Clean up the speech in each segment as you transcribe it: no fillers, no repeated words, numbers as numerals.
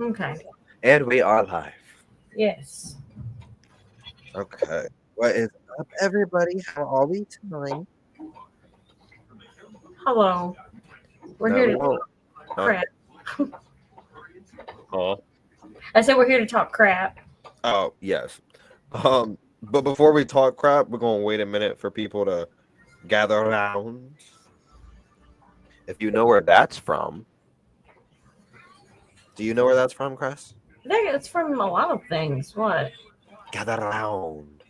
Okay. And we are live. Yes. Okay. What is up, everybody? How are we tonight? Hello. We're No, here we to won't. talk Huh? crap. Huh? I said we're here to talk crap. Oh, yes. But before we talk crap, we're gonna wait a minute for people to gather around. If you know where that's from, do you know where that's from, Chris? I think it's from a lot of things. What? Gather around.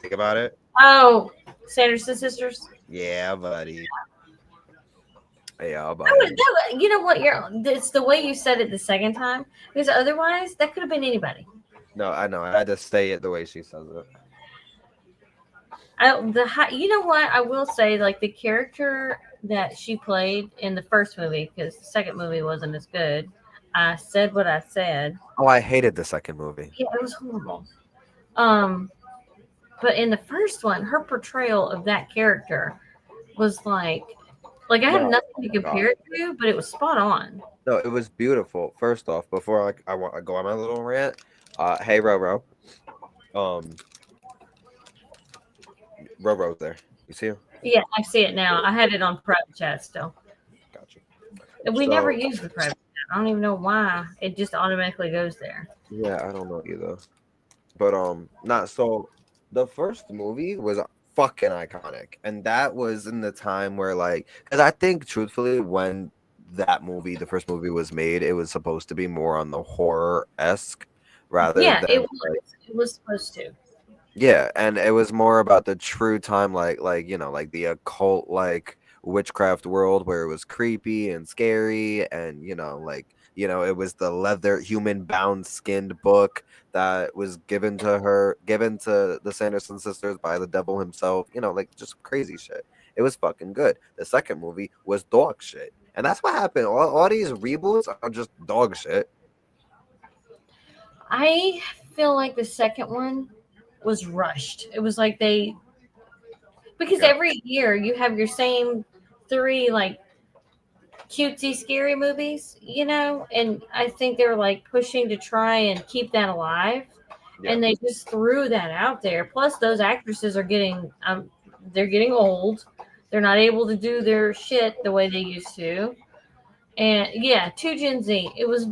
Think about it. Oh, Sanderson sisters. Yeah, buddy. Yeah, I would, buddy. you know what? It's the way you said it the second time. Because otherwise, that could have been anybody. No, I know. I had to say it the way she says it. You know what? I will say, like the character that she played in the first movie, because the second movie wasn't as good. I said what I said. Oh, I hated the second movie. Yeah, it was horrible. Um, But in the first one, her portrayal of that character was like I have No, nothing oh to my god. compare it to, but it was spot on. No, it was beautiful. First off, before I go on my little rant, hey Roro, um, Roro's there. You see him? Yeah, I see it now. I had it on private chat still. Gotcha. And we never So use the private chat. I don't even know why. It just automatically goes there. yeah, I don't know either, but not so. The first movie was fucking iconic, and that was in the time where because I think truthfully, when that movie, the first movie was made, it was supposed to be more on the horror esque rather Yeah, it than was. It was supposed to. yeah, and it was more about the true time, like the occult, like witchcraft world where it was creepy and scary, and it was the leather human bound skinned book that was given to the Sanderson sisters by the devil himself. Like just crazy shit. It was fucking good. The second movie was dog shit, and that's what happened. All these reboots are just dog shit. I feel like the second one was rushed. It was like because Yeah, every year you have your same three cutesy scary movies, and I think they were like pushing to try and keep that alive, yeah, and they just threw that out there. Plus, those actresses are they're getting old. They're not able to do their shit the way they used to. And yeah, to Gen Z, it was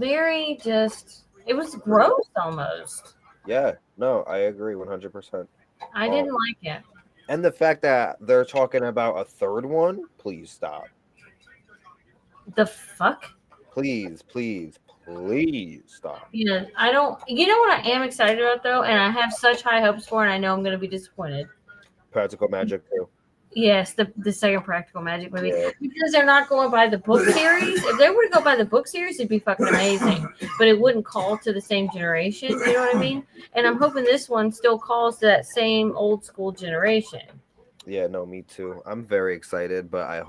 it was gross almost. yeah. No, I agree 100%. I didn't like it. And the fact that they're talking about a third one, please stop. The fuck? Please, please, please stop. Yeah, I don't. You know what I am excited about though, and I have such high hopes for, and I know I'm going to be disappointed. Practical Magic too. Yes, the second Practical Magic movie, Yeah, because they're not going by the book series. If they were to go by the book series, it'd be fucking amazing. But it wouldn't call to the same generation. You know what I mean? And I'm hoping this one still calls to that same old school generation. yeah, no, me too. I'm very excited, but I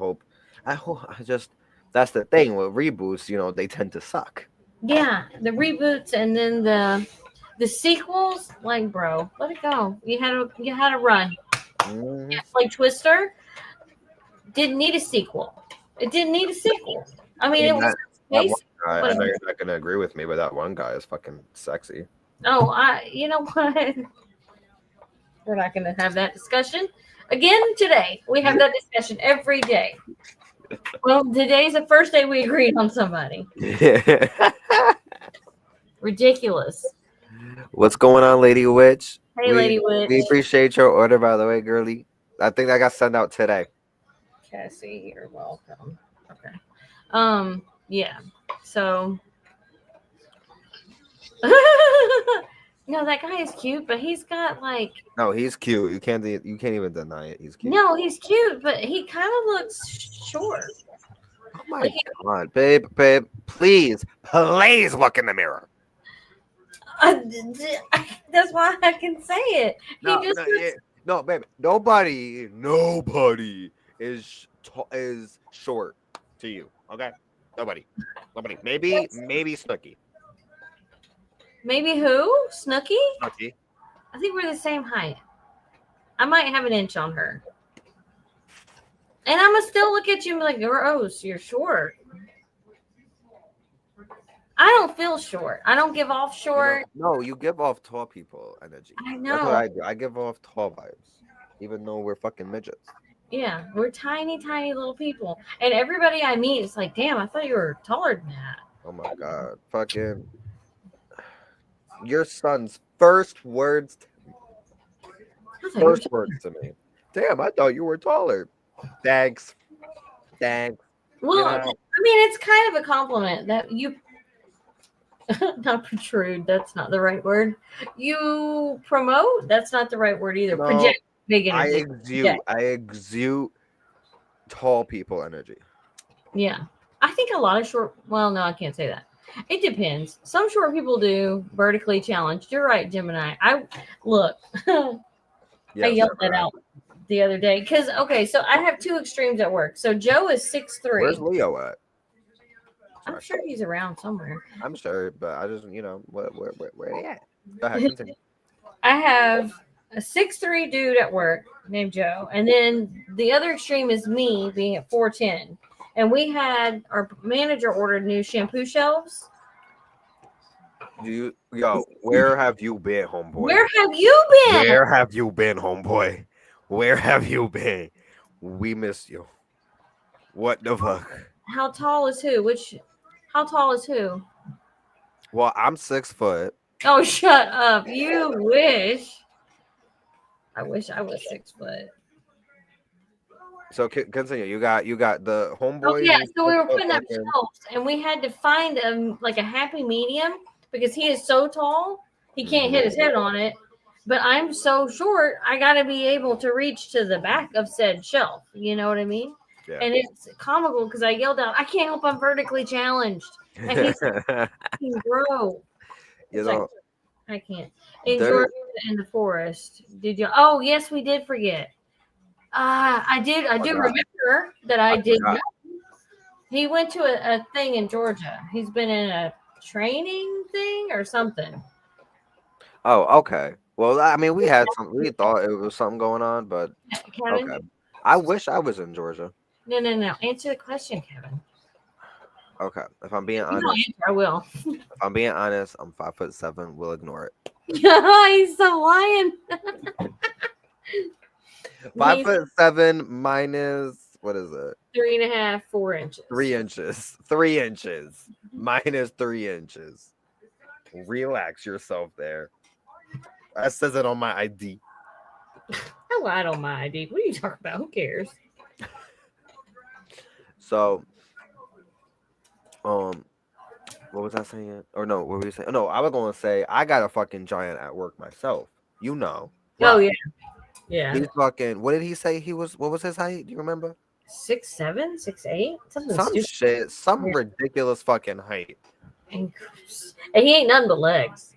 just, that's the thing with reboots, they tend to suck. Yeah, the reboots and then the sequels. Like, bro, let it go. You had a run. Hmm. Like Twister didn't need a sequel. It didn't need a sequel. I I mean, it mean, was that one basic, guy, but I know you're not gonna agree with me, but that one guy is fucking sexy. oh, you know what? We're not going to have that discussion again today. We have that discussion every day. Well, today's the first day we agreed on somebody. Ridiculous. What's going on, Lady Witch? Hey, We Lady we Witch. appreciate your order, by the way, girly. I think that got sent out today. Cassie, you're welcome. Okay. Yeah. So, no, that guy is cute, but he's got like, No, he's cute. You can't even deny it. He's cute. no, he's cute, but he kind of looks short. Oh my Like, god, babe, please look in the mirror. uh, that's why I can say it. He No, just no, yeah, looks. no, babe. Nobody is short to you. Okay, nobody. Maybe Snooky. Maybe who? Snooky? Snooky. I think we're the same height. I might have an inch on her. And I'm gonna still look at you and be like, gross, you're short. I don't don't feel short. I don't give off short. No, you give off tall people energy. I That's what know. I do. I give off tall vibes, even though we're fucking midgets. Yeah, we're tiny, tiny little people, and everybody I meet is like, "Damn, I thought you were taller than that." Oh my god, fucking your son's I thought you were first taller. words to me. Damn, I thought you were taller. Thanks, thanks. You Well, know, I mean, it's kind of a compliment that you not protrude. That's not the right word. You promote. That's not the right word either. no, Project big energy. Yeah, I exude tall people energy. yeah. I think a lot of short. Well, no, I can't say that. It depends. Some short people do vertically challenged. You're right, Gemini. I look. I Yes, yelled that Gemini. out the other day because okay, so I have two extremes at work. So Joe is six Where's three. Leo at? I'm Sorry, sure he's around somewhere. I'm sure, but I just where they at? Go ahead, continue. I have a 6'3" dude at work named Joe, and then the other extreme is me being at 4'10". And we had our manager ordered new shampoo shelves. Where have you been, homeboy? Where have you been? Where have you been, homeboy? Where have you been? We miss you. What the fuck? How tall is who? Which? How tall is who? Well, I'm 6 foot. Oh, shut up! You wish. I wish I was 6 foot. So continue. You got the Oh homeboy yeah, who's so we six were foot putting up fucking. shelves, and we had to find like a happy medium because he is so tall he can't Mhm. hit his head on it. But I'm so short, I got to be able to reach to the back of said shelf. You know what I mean? Yeah. And it's comical because I yelled out, "I can't help! I'm vertically challenged," and he's like, "Bro," You it's like know, I can't. In there. Georgia in the forest, did you? Oh yes, we did forget. I did. I Oh my do god, remember that I I did. forgot. He went to a thing in Georgia. He's been in a training thing or something. Oh, okay. Well, I mean, we had some. We thought it was something going on, but Kevin? okay. I wish I was in Georgia. No, no, no. Answer the question, Kevin. Okay, if I'm being If you don't honest, answer, I will. I'm 5'7". We'll ignore it. He's so lying. Five He's foot seven minus what is it? 3.5, 4 inches. 3 inches. 3 inches minus 3 inches. Relax yourself there. That says it on my ID. I lied on my ID. What are you talking about? Who cares? So, um, what was I saying? Or no, what were you saying? No, I was gonna say I got a fucking giant at work myself. You know, Oh Rob. yeah, yeah. He's fucking. What did he say? He was. What was his height? Do you remember? 6'7", 6'8", something Some stupid. shit. Some Yeah. ridiculous fucking height. And, and he ain't nothing but legs.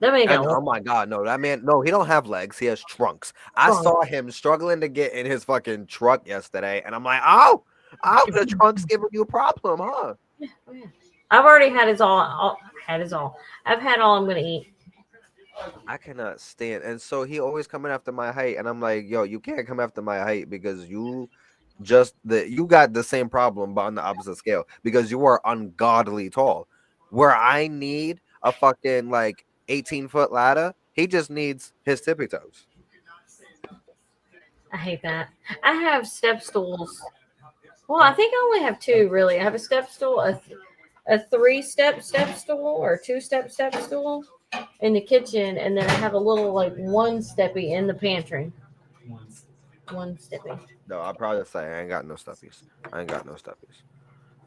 That man got And oh my god, no, that man, no, he don't have legs. He has trunks. I trunk. saw him struggling to get in his fucking truck yesterday, and I'm like, oh, the trunk's giving you a problem, huh? Yeah, oh, yeah. I've already had his all. Had his all. I've had all I'm gonna eat. I cannot stand. And so he always coming after my height, and I'm like, yo, you can't come after my height because you got the same problem, but on the opposite scale because you are ungodly tall. Where I need a fucking like 18-foot ladder, he just needs his tippy toes. I hate that. I have step stools. Well, I think I only have two really. I have a step stool, a 3-step stool or 2-step stool in the kitchen, and then I have a little like one steppy in the pantry. One steppy. No, I'll probably say I ain't got no stuffies. I ain't got no stuffies.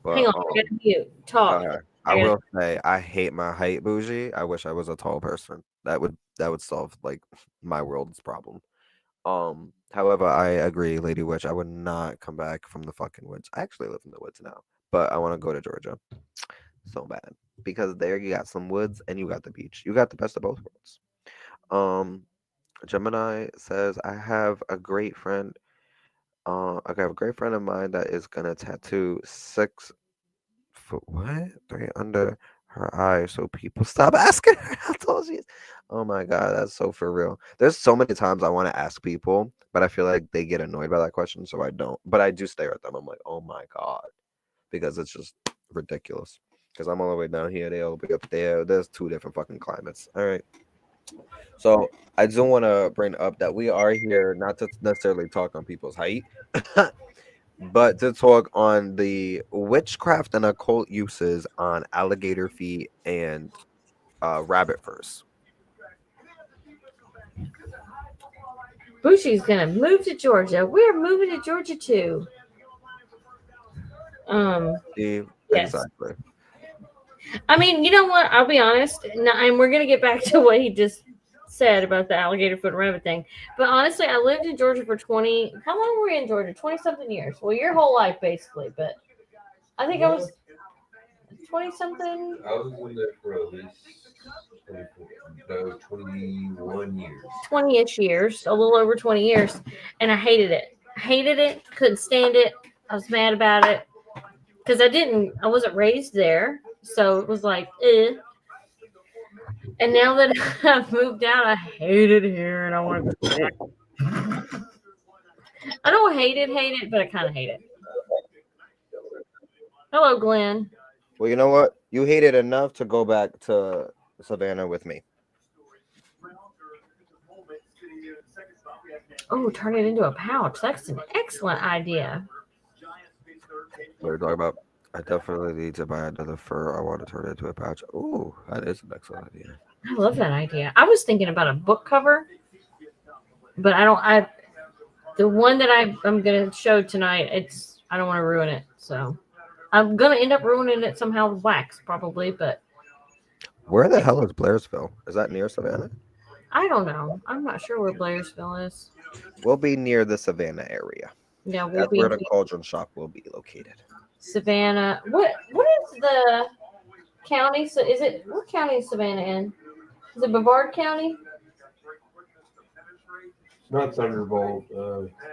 Hang But on, I gotta mute. Talk. I I got. will say I hate my height, bougie. I wish I was a tall person. That would solve like my world's problem. However, I agree, Lady Witch. I would not come back from the fucking woods. I actually live in the woods now, but I want to go to Georgia so bad because there you got some woods and you got the beach. You got the best of both worlds. Um, Gemini says I have a great friend. I have a great friend of mine that is gonna tattoo 6 foot what? Three under her eye so people stop asking her how tall she is. Oh my god, that's so for real. There's so many times I want to ask people, but I feel like they get annoyed by that question, so I don't. But I do stare at them. I'm like, oh my god, because it's just ridiculous. because I'm all the way down here. They'll be up there. There's two different fucking climates. All right. So I do want to bring up that we are here not to necessarily talk on people's height, but to talk on the witchcraft and occult uses on alligator feet and rabbit furs. Bushy's gonna move to Georgia. We're moving to Georgia too. See, Yes. exactly. I mean, you know what? I'll be honest, and we're gonna get back to what he just said about the alligator foot and rabbit thing. But honestly, I lived in Georgia for 20. How long were we in Georgia? 20 something years. Well, your whole life basically. But I think I was 20 something. I was in there for at least 21 years. 20-ish years, a little over 20 years, and I hated it. Hated it. Couldn't stand it. I was mad about it because I wasn't raised there, so it was like, eh. And now that I've moved out, I hate it here, and I want to go back. I don't hate it, but I kind of hate it. Hello, Glenn. Well, you know what? You hate it enough to go back to Savannah with me. Oh, turn it into a pouch. That's an excellent idea. What are you talking about? I definitely need to buy another fur. I want to turn it into a pouch. Ooh, that is an excellent idea. I love that idea. I was thinking about a book cover, but the one that I'm gonna show tonight, I don't want to ruin it, so I'm gonna end up ruining it somehow with wax, probably. But Where the hell is Blairsville? Is that near Savannah? I don't know. I'm not sure where Blairsville is. We'll be near the Savannah area. Yeah, we'll That's be where the cauldron shop will be located. Savannah. What is the county? So what county is Savannah in? Is it Brevard County? Not Thunderbolt.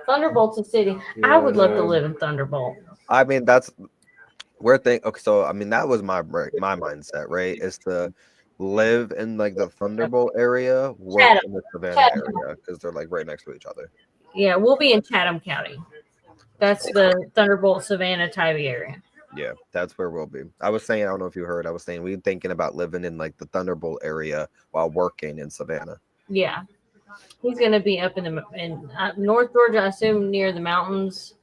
Thunderbolt's a city. I would love to live in Thunderbolt. I mean, we're thinking. Okay, so I mean, that was my mindset, right? Is to live in like the Thunderbolt area, work in the Savannah area because they're like right next to each other. Yeah, we'll be in Chatham County. That's the Thunderbolt Savannah Tybee area. Yeah, that's where we'll be. I was saying, I don't know if you heard, I was saying we're thinking about living in like the Thunderbolt area while working in Savannah. Yeah, he's gonna be up in North Georgia, I assume, near the mountains.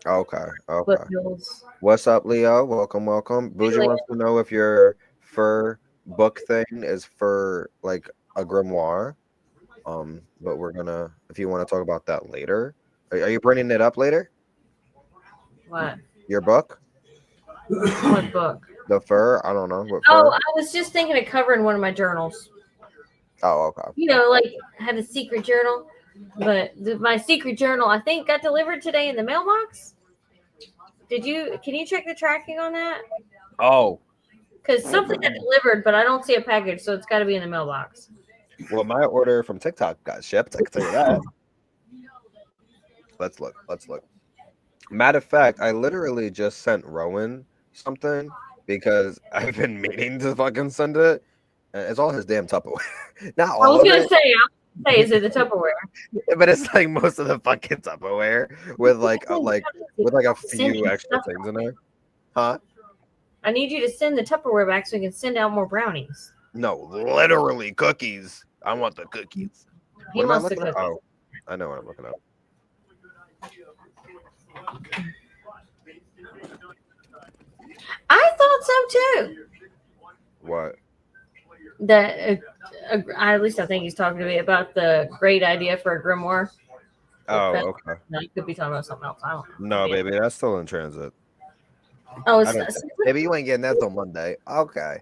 Okay. Foothills. What's up, Leo? Welcome. Bougie wants to know if your fur book thing is for like a grimoire. But we're gonna, if you want to talk about that later. Are you bringing it up later? What? Your book? What book? The fur? I don't know. What fur? Oh, I was just thinking of covering one of my journals. Oh, okay. You know, like I had a secret journal, but my secret journal I think got delivered today in the mailbox. Can you check the tracking on that? Oh. Because something got delivered, but I don't see a package, so it's got to be in the mailbox. Well, my order from TikTok got shipped. I can tell you that. Let's look. Matter of fact, I literally just sent Rowan something because I've been meaning to fucking send it. And it's all his damn Tupperware. Not all. I was gonna say, is it the Tupperware? But it's like most of the fucking Tupperware with like a few extra things in there. Huh? I need you to send the Tupperware back so we can send out more brownies. No, literally cookies. I want the cookies. He wants the cookies. Oh, I know what I'm looking up. I thought so too. What? That at least I think he's talking to me about the great idea for a grimoire. Oh, okay. No, you could be talking about something else. I don't know. No, baby, that's still in transit. Oh, maybe you ain't getting that till Monday. Okay.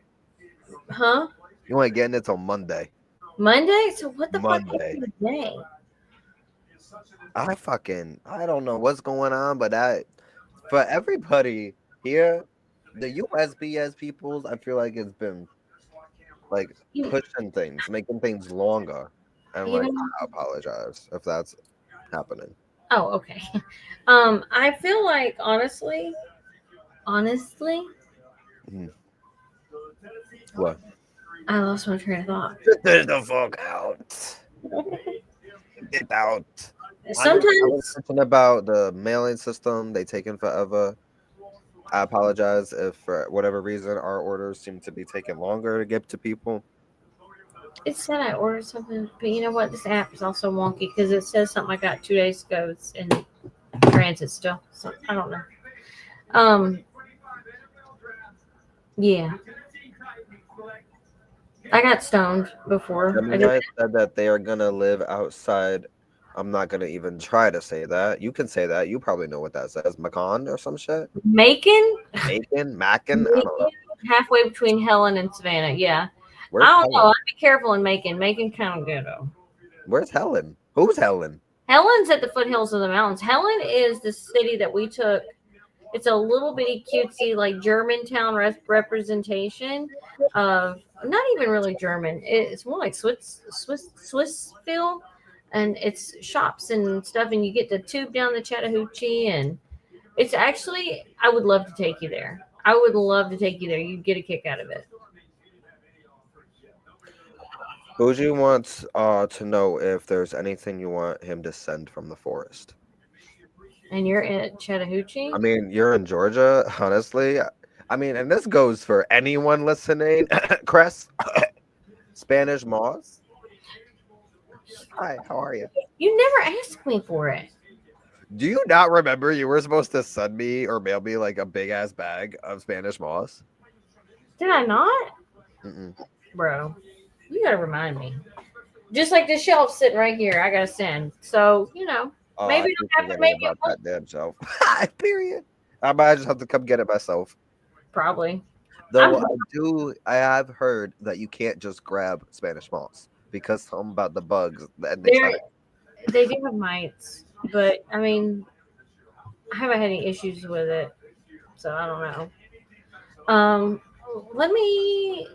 Huh? You ain't getting it till Monday. Monday? So what the Monday. fuck is today? I don't know what's going on, but for everybody here, the USBS peoples, I feel like it's been like pushing things, making things longer. And like, I apologize if that's happening. Oh, okay. I feel like honestly. What? I lost my train of thought. Get the fuck out. Get out. Sometimes I was thinking about the mailing system. They taking forever. I apologize if for whatever reason our orders seem to be taking longer to get to people. It said I ordered something, but you know what? This app is also wonky because it says something I got 2 days ago. It's in transit still, so I don't know. Um, yeah, I got stoned before. I did Gemini said that they are gonna live outside. I'm not gonna even try to say that. You can say that. You probably know what that says. Macon or some shit. Macon, Macon. I don't know. halfway between Helen and Savannah. Yeah, I Where's don't know. Helen? I'd be careful in Macon. Macon kind of ghetto. Where's Helen? Who's Helen? Helen's at the foothills of the mountains. Helen is the city that we took. It's a little bitty cutesy like Germantown representation of not even really German. It's more like Swiss feel, and it's shops and stuff, and you get to tube down the Chattahoochee, and it's actually I would love to take you there. I would love to take you there. You'd get a kick out of it. Bougie wants to know if there's anything you want him to send from the forest. And you're at Chattahoochee. I mean, you're in Georgia, honestly. I mean, and this goes for anyone listening. Cress, Spanish moss. Hi, how are you? You never asked me for it. Do you not remember you were supposed to send me or mail me like a big ass bag of Spanish moss? Did I not? Mm-mm. Bro, you gotta remind me. Just like the shelf sitting right here, I gotta send. So Oh, maybe I it'll keep happen. forgetting Maybe it about won't. that damn shelf. Period. I might just have to come get it myself. Probably. Though I'm, I have heard that you can't just grab Spanish moss because something about the bugs and they do have mites, but I mean, I haven't had any issues with it, so I don't know. Let me.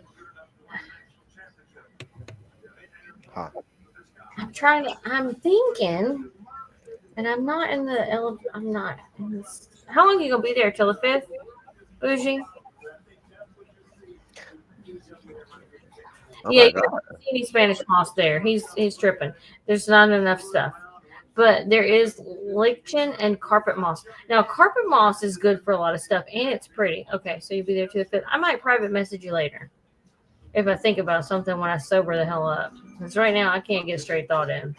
Huh. I'm trying to. I'm thinking, and I'm not in the. I'm not in this. How long you gonna be there till the 5th, Bougie? Oh Yeah, my you god. don't see any Spanish moss there. He's tripping. There's not enough stuff. But there is lichen and carpet moss. Now, carpet moss is good for a lot of stuff, and it's pretty. Okay, so you'll be there to the 5th. I might private message you later if I think about something when I sober the hell up. Because right now I can't get a straight thought in.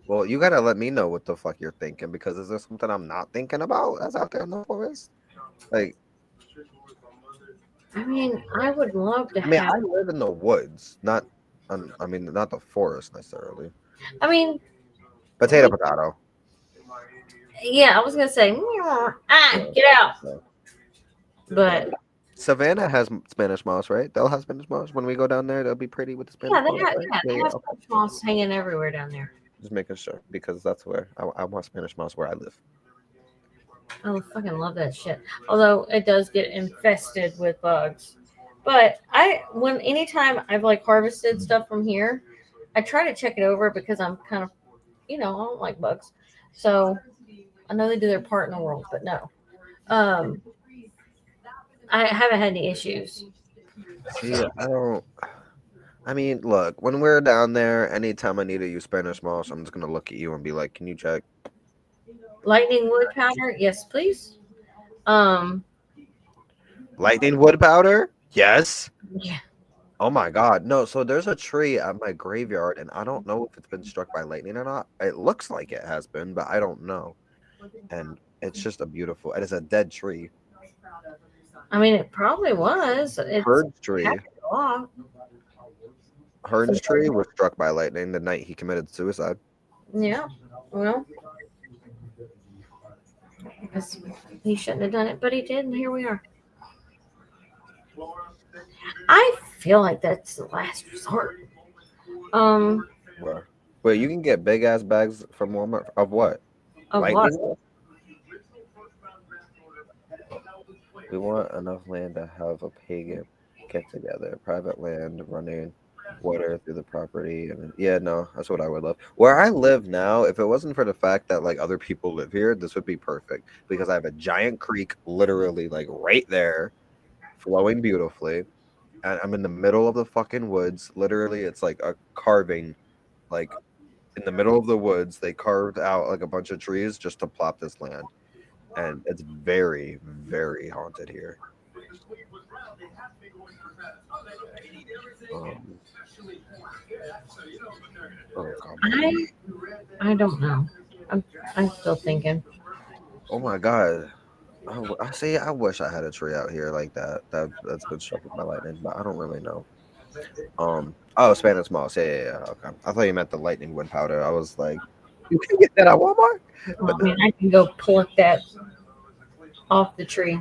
Well, you gotta let me know what the fuck you're thinking because is there something I'm not thinking about that's out there in the forest? Like, I mean, I would love to I mean, have. I live in the woods, not, I mean, not the forest necessarily. I mean, Potato, potato. yeah, I was gonna say, get out. So, But Savannah has Spanish moss, right? They'll have Spanish moss when we go down there. They'll be pretty with the Spanish yeah, they moss, have right? they have Okay. Spanish moss hanging everywhere down there. Just making sure because that's where I want Spanish moss where I live. I fucking love that shit. Although it does get infested with bugs. But anytime I've like harvested stuff from here, I try to check it over because I'm kind of, I don't like bugs. So I know they do their part in the world, but no. Um, I haven't had any issues. See, I don't. I mean, look, when we're down there, anytime I need to use Spanish moss, I'm just gonna look at you and be like, "Can you check?" Lightning wood powder, yes, please. Um, Lightning wood powder? Yes. yeah. Oh my god, no. So there's a tree at my graveyard, and I don't know if it's been struck by lightning or not. It looks like it has been, but I don't know. And it's just a beautiful. It is a dead tree. I mean, it probably was. It's Herd's tree. happened a lot. Hearn's tree was struck by lightning the night he committed suicide. Yeah. Well, because he shouldn't have done it, but he did, and here we are. I feel like that's the last resort. Where? Wait, you can get big ass bags from Walmart of what? Of what? Lightning? We want enough land to have a pagan get together, private land running water through the property, and yeah, no, that's what I would love. Where I live now, if it wasn't for the fact that like other people live here, this would be perfect because I have a giant creek literally like right there, flowing beautifully, and I'm in the middle of the fucking woods. Literally, it's like a carving, like in the middle of the woods. They carved out like a bunch of trees just to plop this land. and it's very, very haunted here. Um, oh, come on. I don't know. I'm I'm still thinking. Oh my god. I see. I wish I had a tree out here like that. That's been struck by lightning, but I don't really know. Oh, Spanish moss. Yeah, yeah, yeah. Okay. I thought you meant the lightning wood powder. I was like, you can get that at Walmart. Well, But I mean, I can go pluck that off the tree.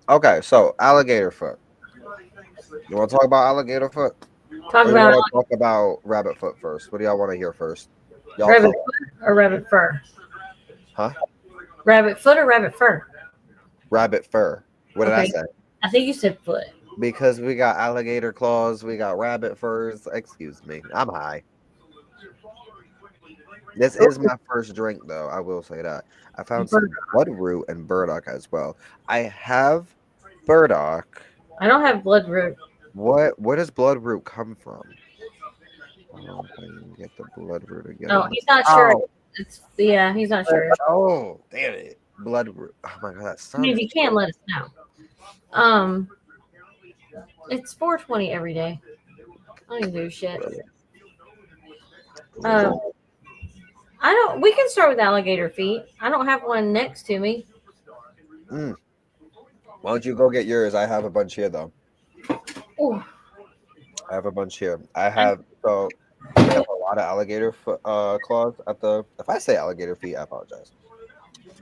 okay. So alligator foot. You want to talk about alligator foot, Talk or you about want to talk about rabbit foot first? What do y'all want to hear first? Y'all rabbit talk. foot or rabbit fur. Huh? Rabbit foot or rabbit fur. Rabbit fur. What did I Okay, say? I think you said foot. Because we got alligator claws, we got rabbit furs. Excuse me, I'm high. This Oh, is my first drink, though. I will say that. I found bird. some bloodroot and burdock as well. I have burdock. I don't have bloodroot. What? Where does bloodroot come from? I don't know if I can get the bloodroot No, again. he's not sure. Oh, It's yeah, he's not sure. oh, damn it, bloodroot. Oh my god, that I mean, sounds. if you can, let us know. Um, it's 4:20 every day. I don't do shit. Um, I don't. We can start with alligator feet. I don't have one next to me. Mm. Why don't you go get yours? I have a bunch here, though. Ooh, I have a bunch here. I have so we have a lot of alligator foot claws at the. If I say alligator feet, I apologize.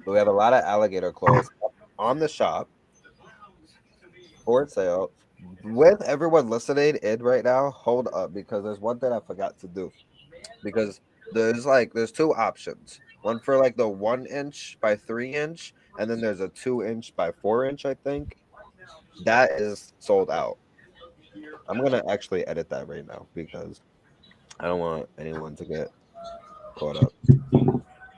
But we have a lot of alligator claws on the shop for sale. With everyone listening in right now, hold up because there's one thing I forgot to do. Because there's two options. One for like the 1 inch by 3 inch, and then there's a 2 inch by 4 inch, I think. That is sold out. I'm gonna actually edit that right now because I don't want anyone to get caught up.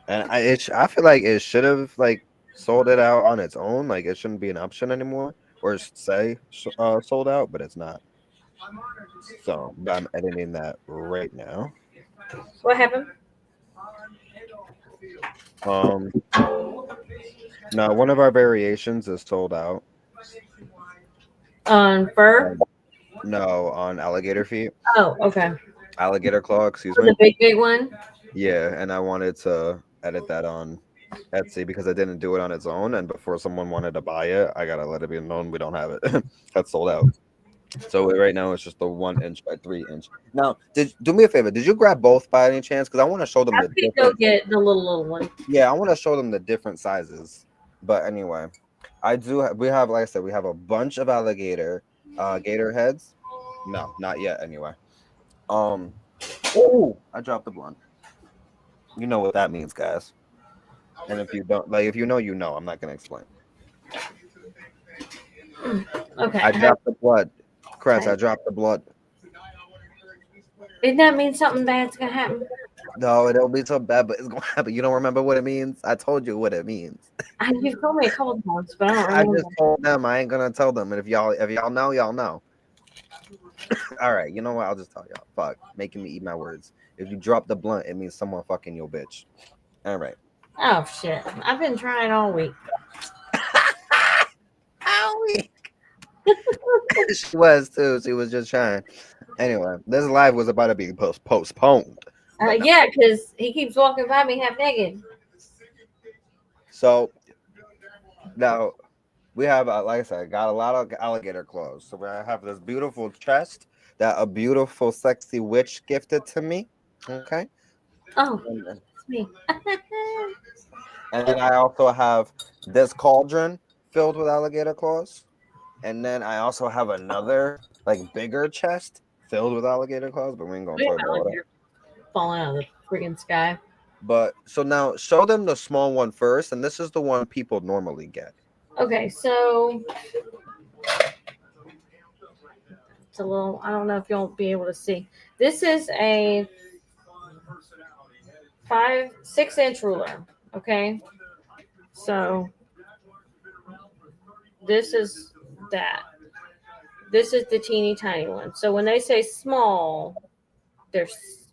And I feel like it should have like sold it out on its own. Like it shouldn't be an option anymore, or say sold out, but it's not. So but I'm editing that right now. what happened? Um, now one of our variations is sold out. On fur? Um, no, on alligator feet, Oh, okay. alligator claw. Excuse Oh, me. the big one. Yeah, and I wanted to edit that on Etsy because I didn't do it on its own. And before someone wanted to buy it, I gotta let it be known we don't have it. That's sold out. So right now it's just the 1 inch by 3 inch. Now, did do me a favor? Did you grab both by any chance? Because I want to show them I the could go different. get the little one. Yeah, I want to show them the different sizes. But anyway, I do. We have, like I said, we have a bunch of alligator, gator heads. No, not yet. Anyway. Um. Oh, I dropped the blunt. You know what that means, guys. And if you don't, like, if you know, you know. I'm not gonna explain. Okay. I dropped the blood. Chris, I dropped the blood. Didn't that mean something bad's gonna happen? No, it don't be so bad, but it's gonna happen. You don't remember what it means? I told you what it means. You've told me a couple times, but I don't I remember. just told them. I ain't gonna tell them. And if y'all know, y'all know. All right, you know what? I'll just tell y'all. Fuck, making me eat my words. If you drop the blunt, it means someone fucking your bitch. All right. Oh shit! I've been trying all week. Owie. She was too. She was just trying. Anyway, this live was about to be postponed. But no. Yeah, because he keeps walking by me half naked. So now we have, like I said, got a lot of alligator claws. So I have this beautiful chest that a beautiful, sexy witch gifted to me. Okay. Oh, And then, it's me. and then I also have this cauldron filled with alligator claws. And then I also have another, like, bigger chest filled with alligator claws, but we ain't gonna talk about that. Falling out of the freaking sky. But so now show them the small one first, and this is the one people normally get. Okay, so it's a little. I don't know if you'll be able to see. This is a 6 inch ruler. Okay, so this is that. This is the teeny tiny one. So when they say small, there's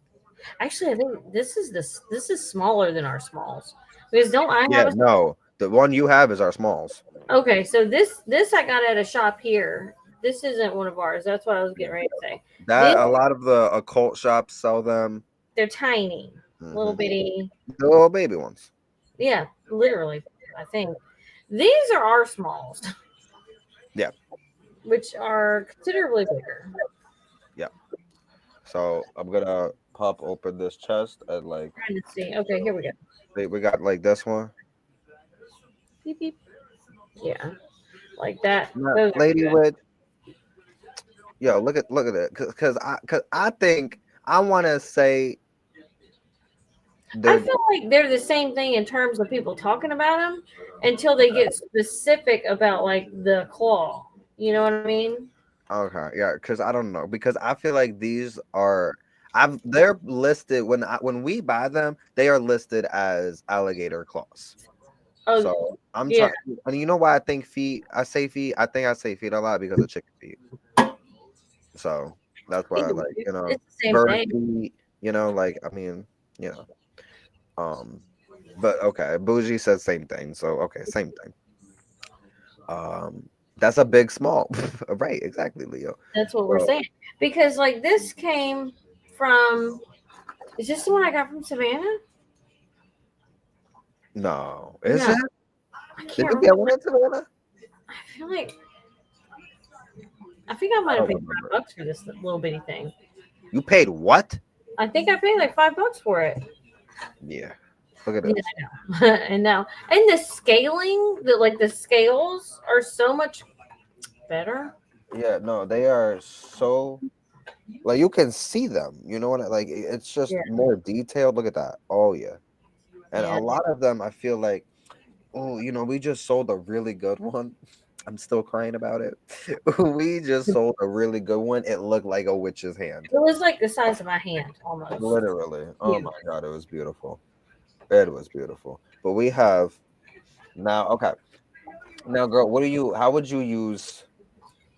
actually I think this is smaller than our smalls. Because don't I Yeah, have a no, the one you have is our smalls. okay? So this I got at a shop here. This isn't one of ours. That's what I was getting ready to say. This That a lot of the occult shops sell them. they're tiny, little Hmm. bitty. The little baby ones. Yeah, literally. I think these are our smalls, Yeah, which are considerably bigger. yeah. So I'm gonna pop open this chest and like Trying to see. Okay, here we go. we got like this one. Beep beep. Yeah, like that. Not Those are Lady good. Witch. Yo, look at it, cause I think I want to say I they're feel like they're the same thing in terms of people talking about them until they get specific about like the claw. You know what I mean? okay, yeah, cause I don't know because I feel like these are they're listed when we buy them they are listed as alligator claws. Oh, So I'm yeah, trying, and you know why I think feet? I say feet. I think I say feet a lot because of chicken feet. So that's why I either way, like it's the same bird thing. feet. Like I mean, you know, um, but okay, bougie says same thing. So okay, same thing. Um, that's a big small, right? Exactly, Leo. That's what we're So saying. Because like this came from. Is this the one I got from Savannah? no, is No, it? I Did can't you get remember. one in Savannah? I feel like I think I I might have don't paid remember. $5 for this little bitty thing. You paid what? I think I paid like $5 for it. Yeah. Look at Yeah, this. I know. And now, and the scaling, the scales are so much better. Yeah, no, they are so like you can see them. You know what? Like it's just Yeah, more detailed. Look at that. Oh yeah, and a yeah. lot of them, I feel like, oh, we just sold a really good one. I'm still crying about it. We just sold a really good one. It looked like a witch's hand, It was like the size of my hand almost. literally. Oh Yeah. my god, it was beautiful. It was beautiful. But we have now. Okay, now, girl, what do you? How would you use?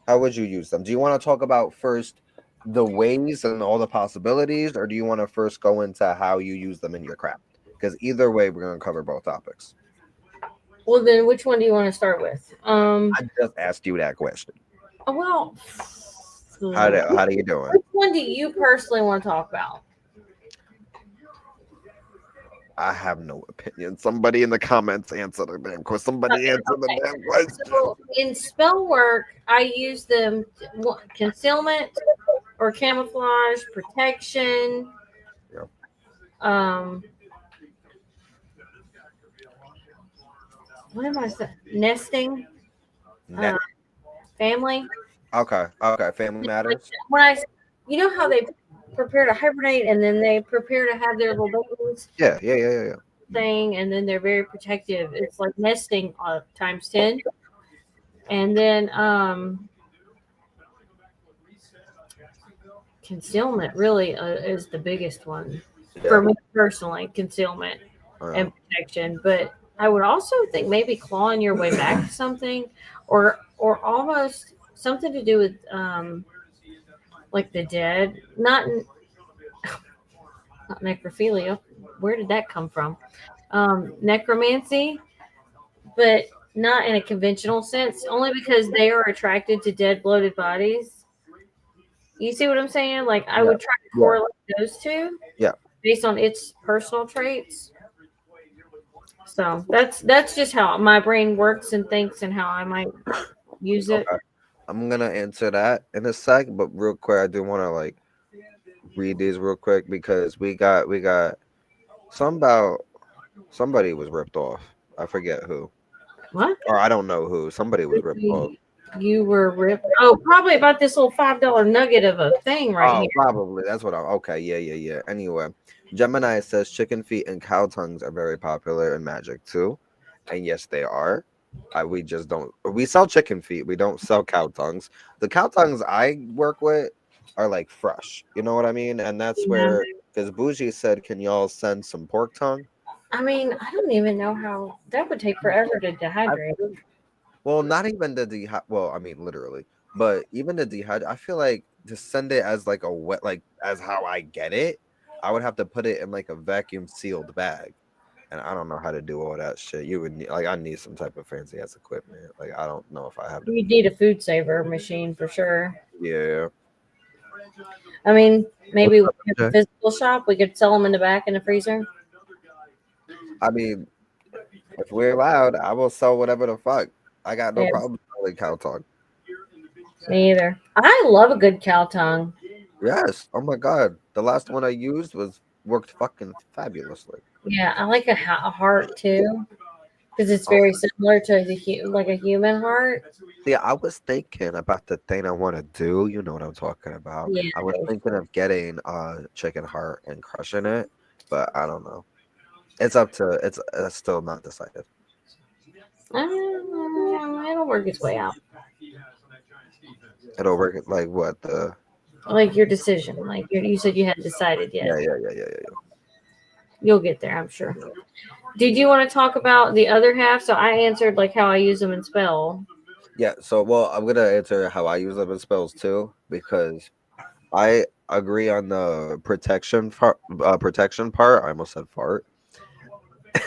How would you use them? Do you want to talk about first the ways and all the possibilities, or do you want to first go into how you use them in your craft? Because either way, we're going to cover both topics. Well, then which one do you want to start with? I just asked you that question. Well, How do you doing? which one do you personally want to talk about? I have no opinion. Somebody in the comments answer the damn question. Somebody answer the Okay. damn question. So in spell work, I use them concealment or camouflage, protection, Yeah. um, what am I saying? Nesting, uh, Net. family. Okay. Family Like matters. when you know how they prepare to hibernate and then they prepare to have their little babies Yeah. thing, and then they're very protective. It's like nesting times 10. And then concealment really is the biggest one Yeah. for me personally. Concealment Yeah. and protection, but I would also think maybe clawing your way back to something, or almost something to do with like the dead, not necrophilia. Where did that come from? Necromancy, but not in a conventional sense. Only because they are attracted to dead, bloated bodies. You see what I'm saying? Like I Yeah. would try to Yeah. correlate those two Yeah. based on its personal traits. So that's just how my brain works and thinks and how I might use it. Okay. I'm gonna answer that in a sec, but real quick, I do want to like read these real quick because we got some about somebody was ripped off. I forget who, What? or I don't know who. Somebody was ripped off. You were ripped. Oh, probably about this little $5 nugget of a thing right Oh, here. probably that's what I. Okay, yeah. Anyway, Gemini says chicken feet and cow tongues are very popular in magic too, and yes, they are. We just don't. We sell chicken feet. We don't sell cow tongues. The cow tongues I work with are like fresh. You know what I mean? And that's Yeah. where because Bougie said, "Can y'all send some pork tongue?" I mean, I don't even know how that would take forever to I dehydrate. think, well, not even the well, I mean literally, but even the dehydrate. I feel like to send it as like a wet, like as how I get it, I would have to put it in like a vacuum sealed bag. and I don't know how to do all that shit. You would need, like, I need some type of fancy ass equipment. Like, I don't know if I have the. You need a food saver machine for sure. Yeah. I mean, What's maybe we up, have a MJ? physical shop. We could sell them in the back in the freezer. I mean, if we're allowed, I will sell whatever the fuck. I got no Yeah, problem selling cow tongue. me either. I love a good cow tongue. Yes. Oh my god. The last one I used was worked fucking fabulously. Yeah, I like a heart too because it's Oh, very similar to like a human heart. yeah, I was thinking about the thing I want to do. You know what I'm talking about. Yeah, I was thinking of getting chicken heart and crushing it, but I don't know. It's up to it's still not decided. it'll work its way out. It'll work like what the Like your decision. Like you said, you hadn't decided yet. yeah. You'll get there, I'm sure. Did you want to talk about the other half? So I answered like how I use them in spell. Yeah, so well, I'm gonna answer how I use them in spells too, because I agree on the protection part. I almost said fart.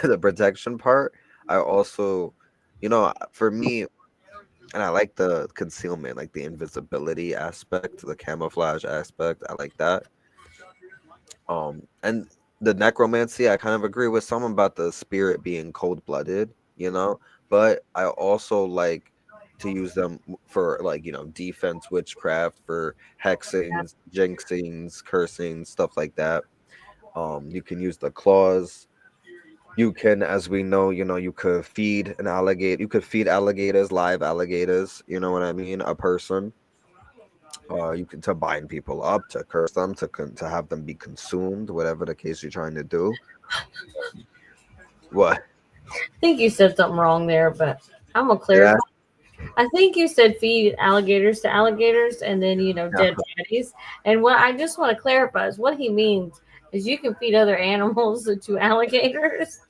The protection part. I also, for me, and I like the concealment, like the invisibility aspect, the camouflage aspect. I like that. And the necromancy, I kind of agree with someone about the spirit being cold blooded, but I also like to use them for like, defense, witchcraft, for hexings, jinxings, cursing, stuff like that. You can use the claws. You can, as we know, you could feed an alligator. You could feed alligators, live alligators. You know what I mean? A person. You can to bind people up, to curse them, to have them be consumed, whatever the case you're trying to do. What? I think you said something wrong there, but I'm gonna Yeah. clarify. I think you said feed alligators to alligators and then Yeah. dead bodies. And what I just want to clarify is what he means is you can feed other animals to alligators.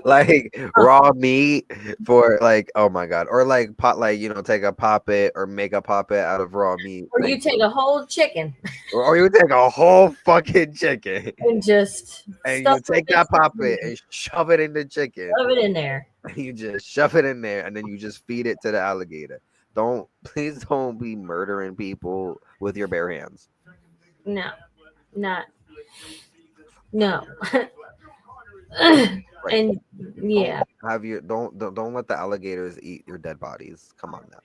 Like raw meat for like, oh my god, or like pot, like take a poppet or make a poppet out of raw meat. Or you Thank take you. a whole chicken Or you take a whole fucking chicken and just and stuff you it take that poppet and shove it in the chicken. shove it in there. You just shove it in there and then you just feed it to the alligator. Please don't be murdering people with your bare hands. No, not no. Right. And yeah, Don't let the alligators eat your dead bodies. Come on now.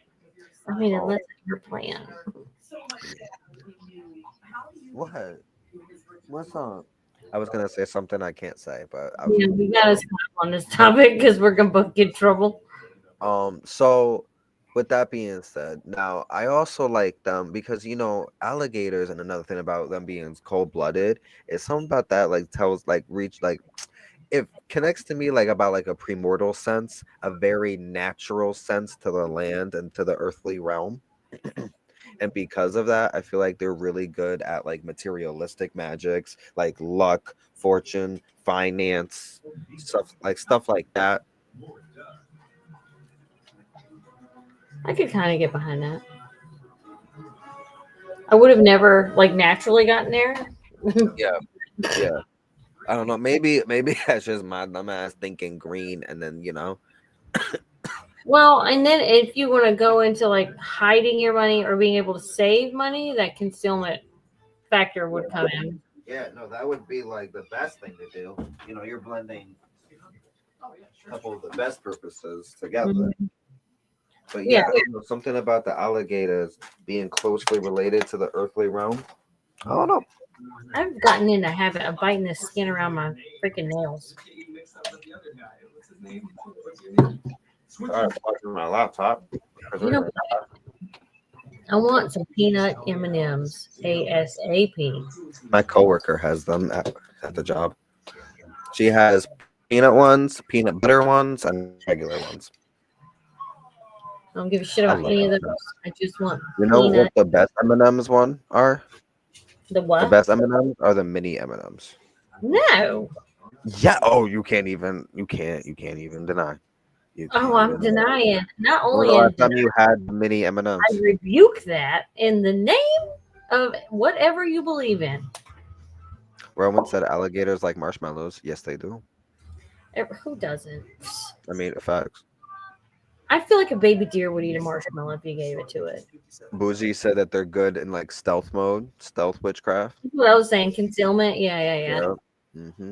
I mean, Oh, unless it's your plan. what? What's up? I was gonna say something I can't say, but Yeah, we gotta stop on this topic because we're gonna both get in trouble. so with that being said, now I also like them because alligators, and another thing about them being cold blooded is something about that like tells like reach like it connects to me like about like a premortal sense, a very natural sense to the land and to the earthly realm. And because of that, I feel like they're really good at like materialistic magics, like luck, fortune, finance, stuff like that. I could kind of get behind that. I would have never like naturally gotten there. Yeah, yeah. I don't know. Maybe that's just my dumb ass thinking green, and then Well, and then if you want to go into like hiding your money or being able to save money, that concealment factor would come in. Yeah, no, that would be like the best thing to do. You're blending a couple of the best purposes together. Mhm. But Yeah, yeah, I don't know, something about the alligators being closely related to the earthly realm. I don't know. I've gotten in the habit of biting the skin around my freaking nails. Sorry, I'm watching my laptop. You know, I want some peanut M&Ms ASAP. My coworker has them at the job. She has peanut ones, peanut butter ones, and regular ones. I don't give a shit I about love any of that. those. I just want You know peanut. what the best M&Ms one are? The The what? best M&Ms are the mini M&Ms. No. Yeah. Oh, you can't even deny. You Oh, can't I'm even deny. denying. Not When was only the in last time you had the mini I M&Ms? rebuke that in the name of whatever you believe in. Roman said alligators like marshmallows. Yes, they do. Who doesn't? I mean, facts. I feel like a baby deer would eat a marshmallow if you gave it to it. Bougie said that they're good in like stealth mode, stealth witchcraft. That's what I was saying, concealment. Yeah. Yeah.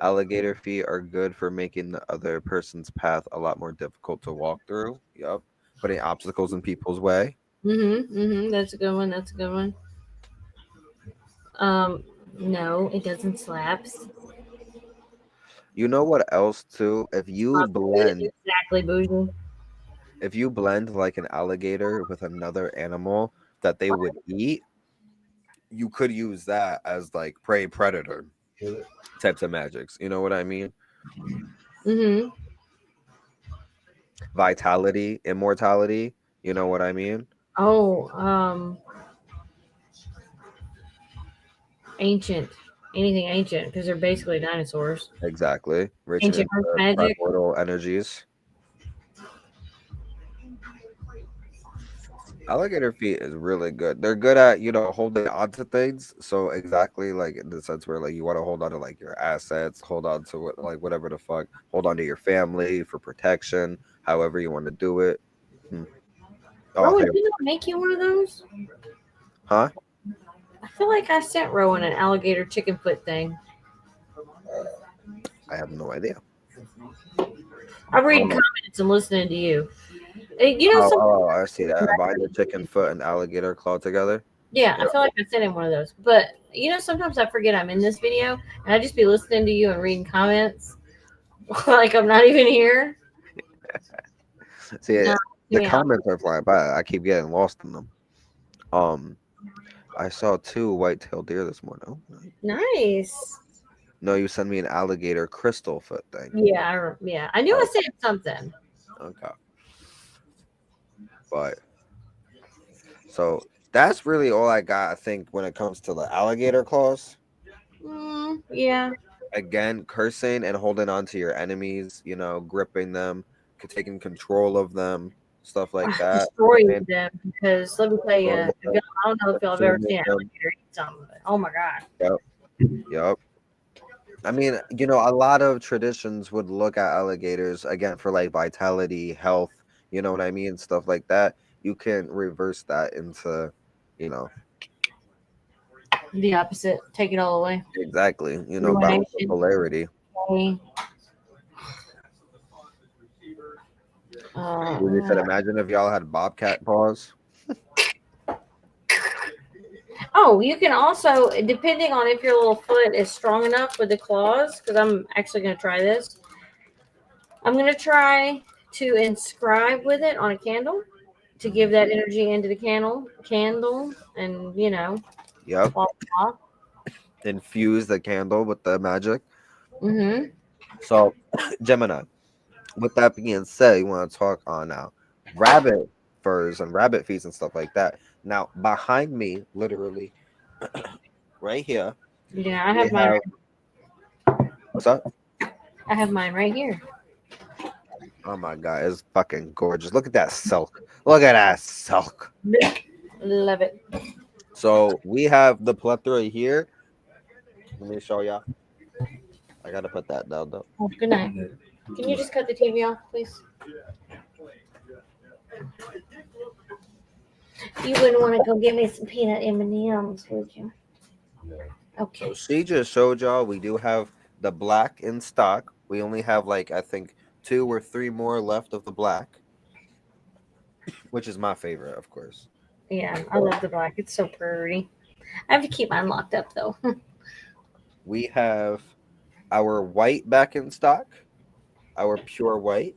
Alligator feet are good for making the other person's path a lot more difficult to walk through. Yep. Putting obstacles in people's way. That's a good one. That's a good one. No, it doesn't slaps. You know what else too? Exactly, bougie. If you blend like an alligator with another animal that they would eat, you could use that as like prey predator types of magics. You know what I mean? Mm-hmm. Vitality, immortality. You know what I mean? Oh, ancient. Anything ancient because they're basically dinosaurs. Exactly. Rich in Ancient earth magic. primordial energies. Alligator feet is really good. They're good at, holding on to things. So exactly like in the sense where like you want to hold on to like your assets, hold on to what like whatever the fuck, hold on to your family for protection, however you want to do it. Hmm. Oh, Rowan, hey, did I make you one of those? huh? I feel like I sent Rowan an alligator chicken foot thing. I have no idea. I'm reading Oh, comments and listening to you. You know, some I see that. Bind the chicken foot and alligator claw together. yeah, I Yeah. feel like I sent him one of those. But you know, sometimes I forget I'm in this video and I just be listening to you and reading comments like I'm not even here. See, No, the yeah. comments are flying by. I keep getting lost in them. I saw 2 white-tailed deer this morning. Oh, nice. Nice. No, you sent me an alligator crystal foot thing. Yeah. I knew I said something. Okay. But so that's really all I got, I think, when it comes to the alligator claws. Yeah. Again, cursing and holding on to your enemies, gripping them, taking control of them, stuff like that. Destroying And them because let me tell you, destroying them, I don't know if y'all have ever seen an alligator eat something. But oh my god. Yep. I mean, a lot of traditions would look at alligators again for like vitality, health, you know what I mean, stuff like that. You can reverse that into, you know, The opposite. Take it all away. exactly, balance the Ruination. polarity. You said, imagine if y'all had bobcat paws. Oh, you can also, depending on if your little foot is strong enough with the claws, because I'm actually going to try this. I'm going to try to inscribe with it on a candle to give that energy into the candle, and Yep. blah, blah. Infuse the candle with the magic. Mm-hmm. So, Gemini, with that being said, you want to talk on now rabbit furs and rabbit feet and stuff like that. Now, behind me, literally, right here, Yeah, I we have mine. what's up? I have mine right here. Oh my god, it's fucking gorgeous. Look at that silk. Look at that silk. Love it. So we have the plethora here. Let me show y'all. I gotta put that down though. Oh, good night. Can you just cut the TV off, please? You wouldn't want to go get me some peanut M&Ms, would you? Okay. So she just showed y'all we do have the black in stock. We only have like I think 2 or 3 more left of the black, which is my favorite, of course. Yeah, I love the black. It's so pretty. I have to keep mine locked up though. We have our white back in stock, our pure white.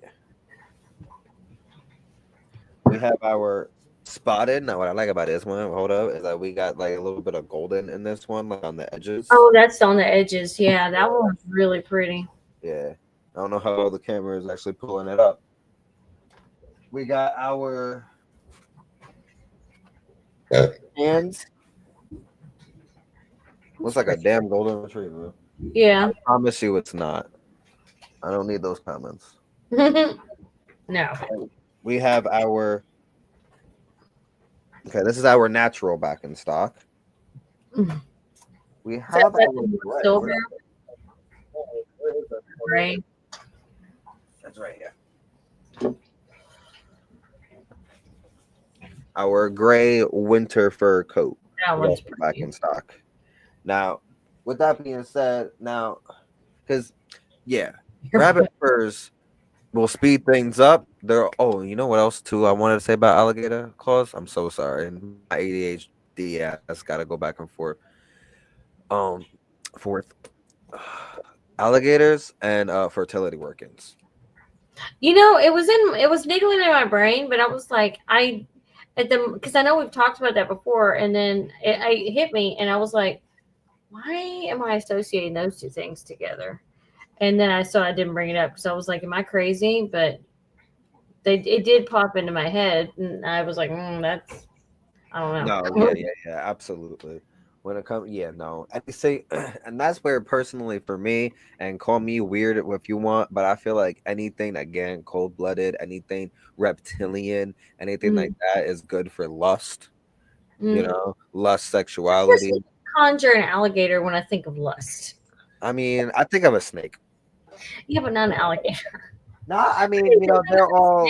We have our spotted. Now, what I like about this one, hold up, is that we got like a little bit of golden in this one, like on the edges. Oh, that's on the edges. Yeah, that one's really pretty. Yeah. I don't know how the camera is actually pulling it up. We got our hands. Looks like a damn golden retriever. Yeah. I promise you it's not. I don't need those comments. No. We have our this is our natural back in stock. We Is that have red our and gray. silver, Where is that? gray? That's right here. Our gray winter fur coat That is one's also back pretty. in stock. Now, with that being said, now, because, yeah, rabbit furs will speed things up. They're, oh, you know what else, too, I wanted to say about alligator claws? I'm so sorry. And my ADHD ass got to go back and forth. Um, Fourth, alligators and fertility workings. It was niggling in my brain, but I was like, I at the because I know we've talked about that before, and then it hit me, and I was like, why am I associating those two things together? And then I didn't bring it up because I was like, am I crazy? But it did pop into my head, and I was like, that's I don't No, know. yeah, absolutely. When it comes, yeah, no, and they say, and that's where personally for me, and call me weird if you want, but I feel like anything again, cold blooded, anything reptilian, anything like Mm, that is good for lust. mm. Lust, Of course, sexuality. I conjure an alligator when I think of lust. I mean, I think of a snake. Yeah, but not an alligator. No, I mean, they're all,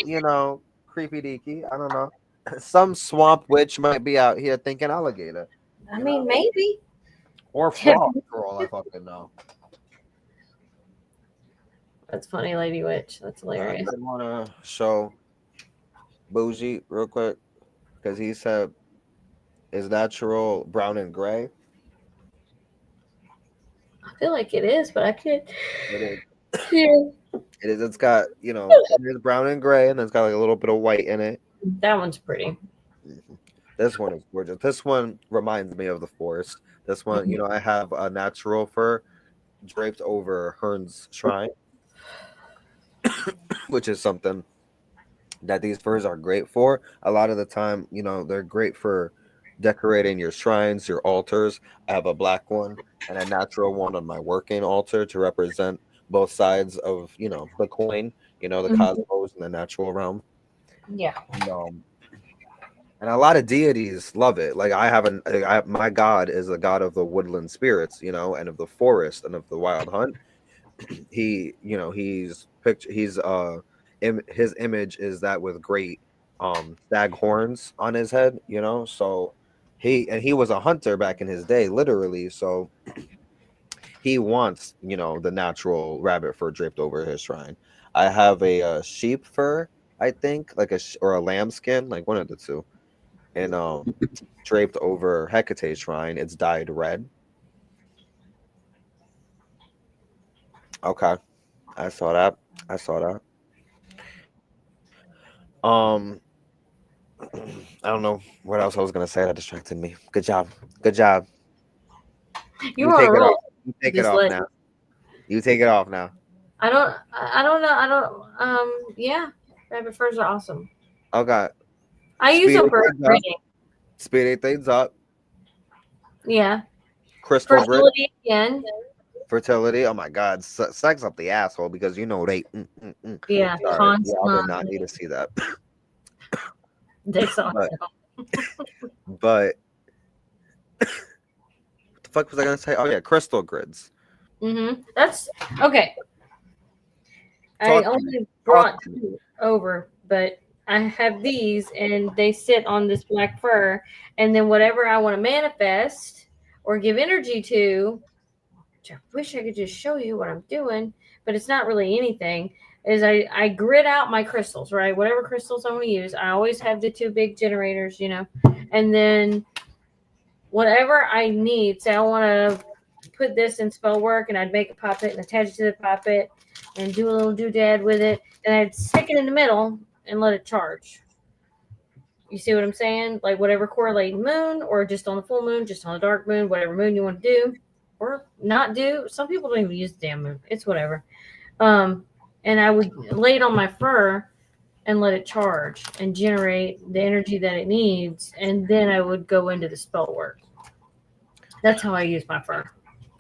creepy deaky. I don't know. Some swamp witch might be out here thinking alligator, I you mean, know, maybe. or frog for all I fucking know. That's funny, Lady Witch. That's I hilarious. did want to show Bougie real quick because he said is natural brown and gray. I feel like it is, but I could. It is. Yeah. It is. It's got it is brown and gray, and it's got like a little bit of white in it. That one's pretty. Mhm. This one is gorgeous. This one reminds me of the forest. This one, I have a natural fur draped over Hearn's shrine, which is something that these furs are great for. A lot of the time, they're great for decorating your shrines, your altars. I have a black one and a natural one on my working altar to represent both sides of, the coin, the Mhm. cosmos and the natural realm. Yeah. And a lot of deities love it. Like my god is a god of the woodland spirits, and of the forest and of the wild hunt. His image is that with great stag horns on his head, so he was a hunter back in his day, literally. So he wants, the natural rabbit fur draped over his shrine. I have a, sheep fur, I think, like or a lamb skin, like one of the two, and draped over Hecate's shrine. It's dyed red. Okay, I saw that. I saw that. Um, I don't know what else I was gonna say that distracted me. Good job. Good job. You You were on take a it roll. off. You take it Just off let. now. You take it off now. I don't know. I don't. Yeah. Rabbit furs are awesome. Okay. I use them Speeding for things up. reading. Speeding things up. Yeah. Crystal grid. Fertility again. Fertility. Oh my God. Sex up the asshole because they. Yeah. Sorry. Y'all did not need Constantly. to see that. They saw But it. but what the fuck was I gonna say? Oh yeah, crystal grids. That's okay. I Talk to me. only Talk brought to me. two over, but I have these and they sit on this black fur. And then whatever I want to manifest or give energy to, which I wish I could just show you what I'm doing, but it's not really anything, is I grid out my crystals, right? Whatever crystals I want to use. I always have the two big generators, and then whatever I need. Say I want to put this in spell work, and I'd make a puppet and attach it to the puppet and do a little doodad with it, and I'd stick it in the middle and let it charge. You see what I'm saying? Like whatever correlating moon, or just on the full moon, just on the dark moon, whatever moon you want to do, or not do. Some people don't even use the damn moon. It's whatever. Um, and I would lay it on my fur and let it charge and generate the energy that it needs, and then I would go into the spell work. That's how I use my fur,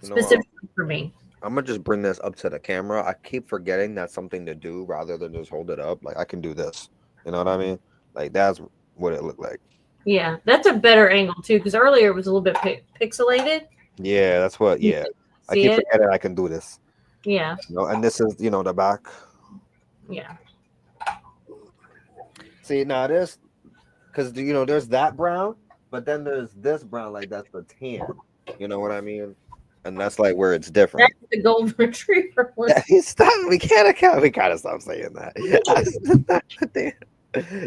You know what? specifically for me. I'm gonna just bring this up to the camera. I keep forgetting that's something to do rather than just hold it up. Like I can do this. You know what I mean? Like that's what it looked like. Yeah, that's a better angle too, because earlier it was a little bit pixelated. Yeah, that's what. You Yeah, can I see keep it? forgetting I can do this. Yeah, And this is the back. yeah. See, now this because there's that brown, but then there's this brown, like that's the tan. You know what I mean? And that's like where it's That's different. the golden retriever one. Stop. We can't account. We gotta stop saying that.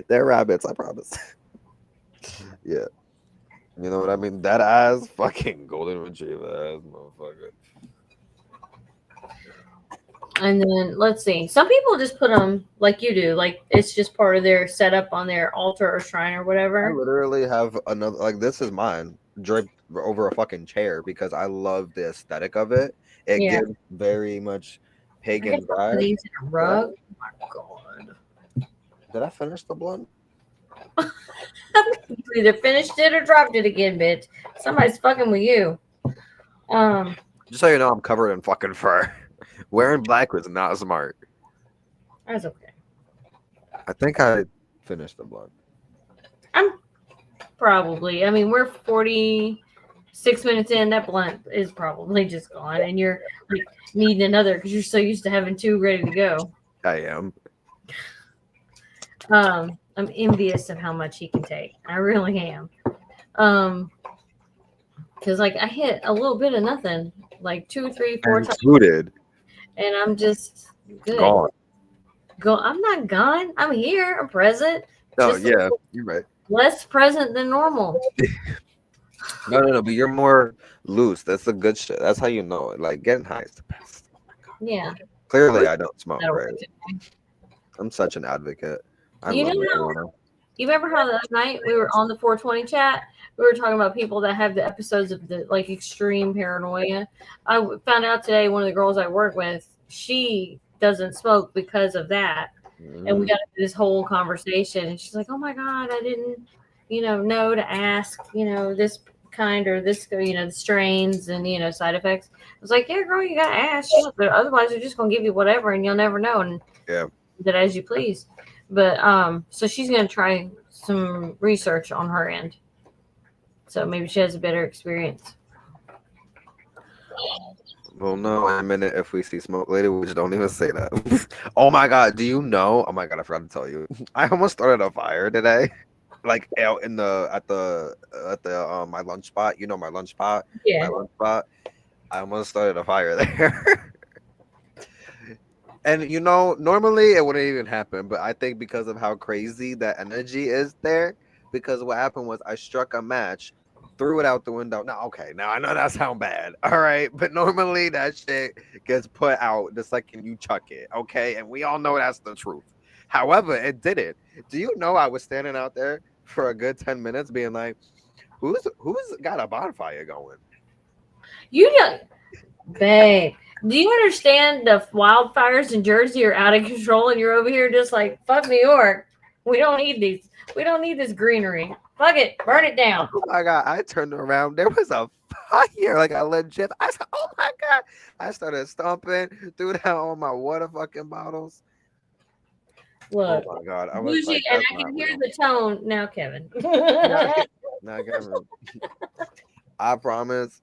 They're rabbits. I promise. Yeah. You know what I mean? That ass fucking golden retriever ass motherfucker. And then let's see. Some people just put them like you do, like it's just part of their setup on their altar or shrine or I whatever. literally have another, like, this is mine draped over a fucking chair because I love the aesthetic of it. It Yeah. gives very much I pagan got some of vibes. these in a rug. Oh my god. Did I finish the blunt? You either finished it or dropped it again, bitch. Somebody's fucking with you. Just so you know, I'm covered in fucking fur. Wearing black was not smart. That's okay. I think I finished the blunt. I'm probably. I mean, we're 46 minutes in. That blunt is probably just gone, and you're like needing another because you're so used to having two ready to go. I am. I'm envious of how much he can take. I really am. Because like I hit a little bit of nothing, like 2, 3, 4 times, Included. and I'm just good. Gone. I'm not gone. I'm here. I'm present. No, Just yeah, you're right. less present than normal. No, but you're more loose. That's the good shit. That's how you know it. Like, getting high is the best. Yeah. Clearly, I don't smoke, That'll right? work today. I'm such an advocate. I You love know how- marijuana. You remember how the other night we were on the 420 chat? We were talking about people that have the episodes of the like extreme paranoia. I found out today one of the girls I work with, she doesn't smoke because of that. And we got into this whole conversation, and she's like, "Oh my god, I didn't, know to ask, this kind or this, the strains and side effects." I was like, "Yeah, girl, you gotta ask, but otherwise they're just gonna give you whatever, and you'll never know." And Yeah. that as you please. But so she's gonna try some research on her end, so maybe she has a better experience. We'll know in a minute if we see smoke later. We just don't even say that. Oh my god, do you know? Oh my god, I forgot to tell you. I almost started a fire today. Like out in the at the my lunch spot. You know my lunch spot? Yeah. My lunch spot. I almost started a fire there. And normally it wouldn't even happen, but I think because of how crazy that energy is there, because what happened was I struck a match, threw it out the window. Now, okay, now I know that sounds bad, all right, but normally that shit gets put out the second you chuck it, okay, and we all know that's the truth. However, it didn't. Do you know I was standing out there for a good 10 minutes, being like, who's got a bonfire going? You don't, babe. Do you understand the wildfires in Jersey are out of control, and you're over here just like, fuck New York. We don't need these. We don't need this greenery. Fuck it. Burn it down. Oh my god! I turned around. There was a fire, like a legit. I said, "Oh my god!" I started stomping, threw down all my water fucking bottles. Look, Oh my god! I was bougie, like, and "That's I not can hear real." the tone now, Kevin. Now, Kevin, I promise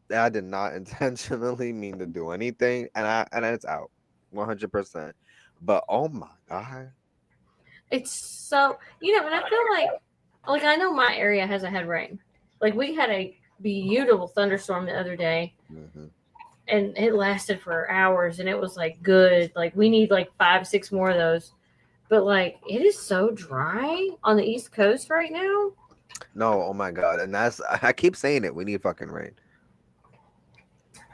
that I did not intentionally mean to do anything, and it's out, 100%. But oh my god! It's so, and I feel like I know my area hasn't had rain. Like we had a beautiful thunderstorm the other day, Mhm. and it lasted for hours, and it was like good. Like we need like 5, 6 more of those. But like it is so dry on the East Coast right now. No, oh my god! And I keep saying it. We need fucking rain.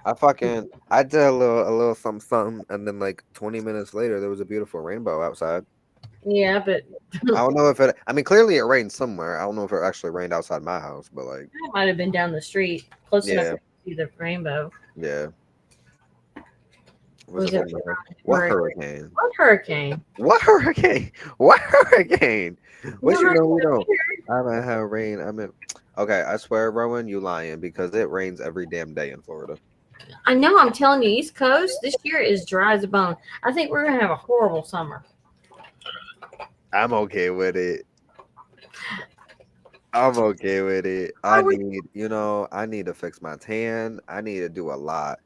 I did a little something, and then like 20 minutes later, there was a beautiful rainbow outside. Yeah, but I don't know if it. I mean, clearly it rained somewhere. I don't know if it actually rained outside my house, but like, it might have been down the street, close enough yeah, to see the rainbow. yeah. Was it What hurricane? hurricane? What hurricane? What hurricane? What hurricane? What No you know? We hurricane don't. here. I haven't had rain. I mean, okay. I swear, Rowan, you lying because it rains every damn day in Florida. I know. I'm telling you, East Coast this year is dry as a bone. I think we're gonna have a horrible summer. I'm okay with it. I'm okay with it. Why I would- need, I need to fix my tan. I need to do a lot.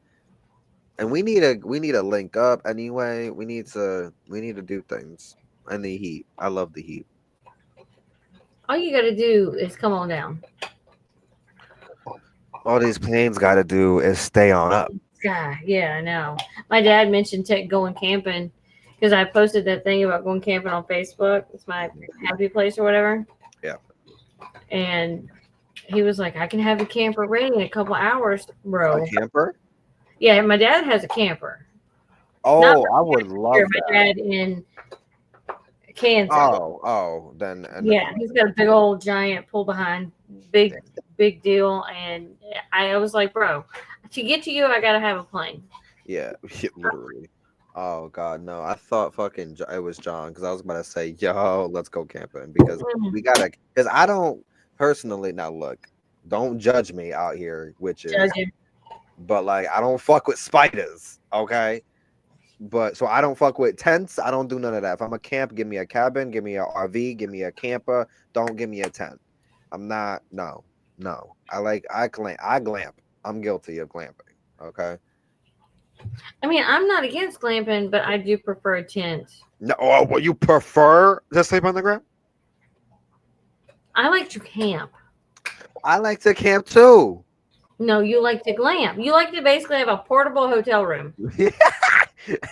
And we need to link up anyway. We need to do things. And the heat. I love the heat. all you got to do is come on down. All these planes got to do is stay on up. God, yeah, I know. My dad mentioned going camping because I posted that thing about going camping on Facebook. It's my happy place or whatever. Yeah. And he was like, I can have the camper ready in a couple hours, bro. A camper? Yeah, my dad has a camper. Not Oh, I would love here, my that. dad in Kansas. Oh, then Yeah, he's got a big old giant pull behind, big deal. And I was like, bro, to get to you, I gotta have a plane. yeah, literally. Oh God, no! I thought fucking it was John because I was about to say, yo, let's go camping because we gotta. Because I don't personally now look, don't judge me out here, witches. Judge him. But like, I don't fuck with spiders, okay? But so I don't fuck with tents. I don't do none of that. If I'm a camp, give me a cabin, give me a RV, give me a camper. Don't give me a tent. I'm not. No. I glamp. I'm guilty of glamping. Okay. I mean, I'm not against glamping, but I do prefer a tent. No. Oh, well, you prefer to sleep on the ground? I like to camp. I like to camp too. No, you like to glamp. You like to basically have a portable hotel room.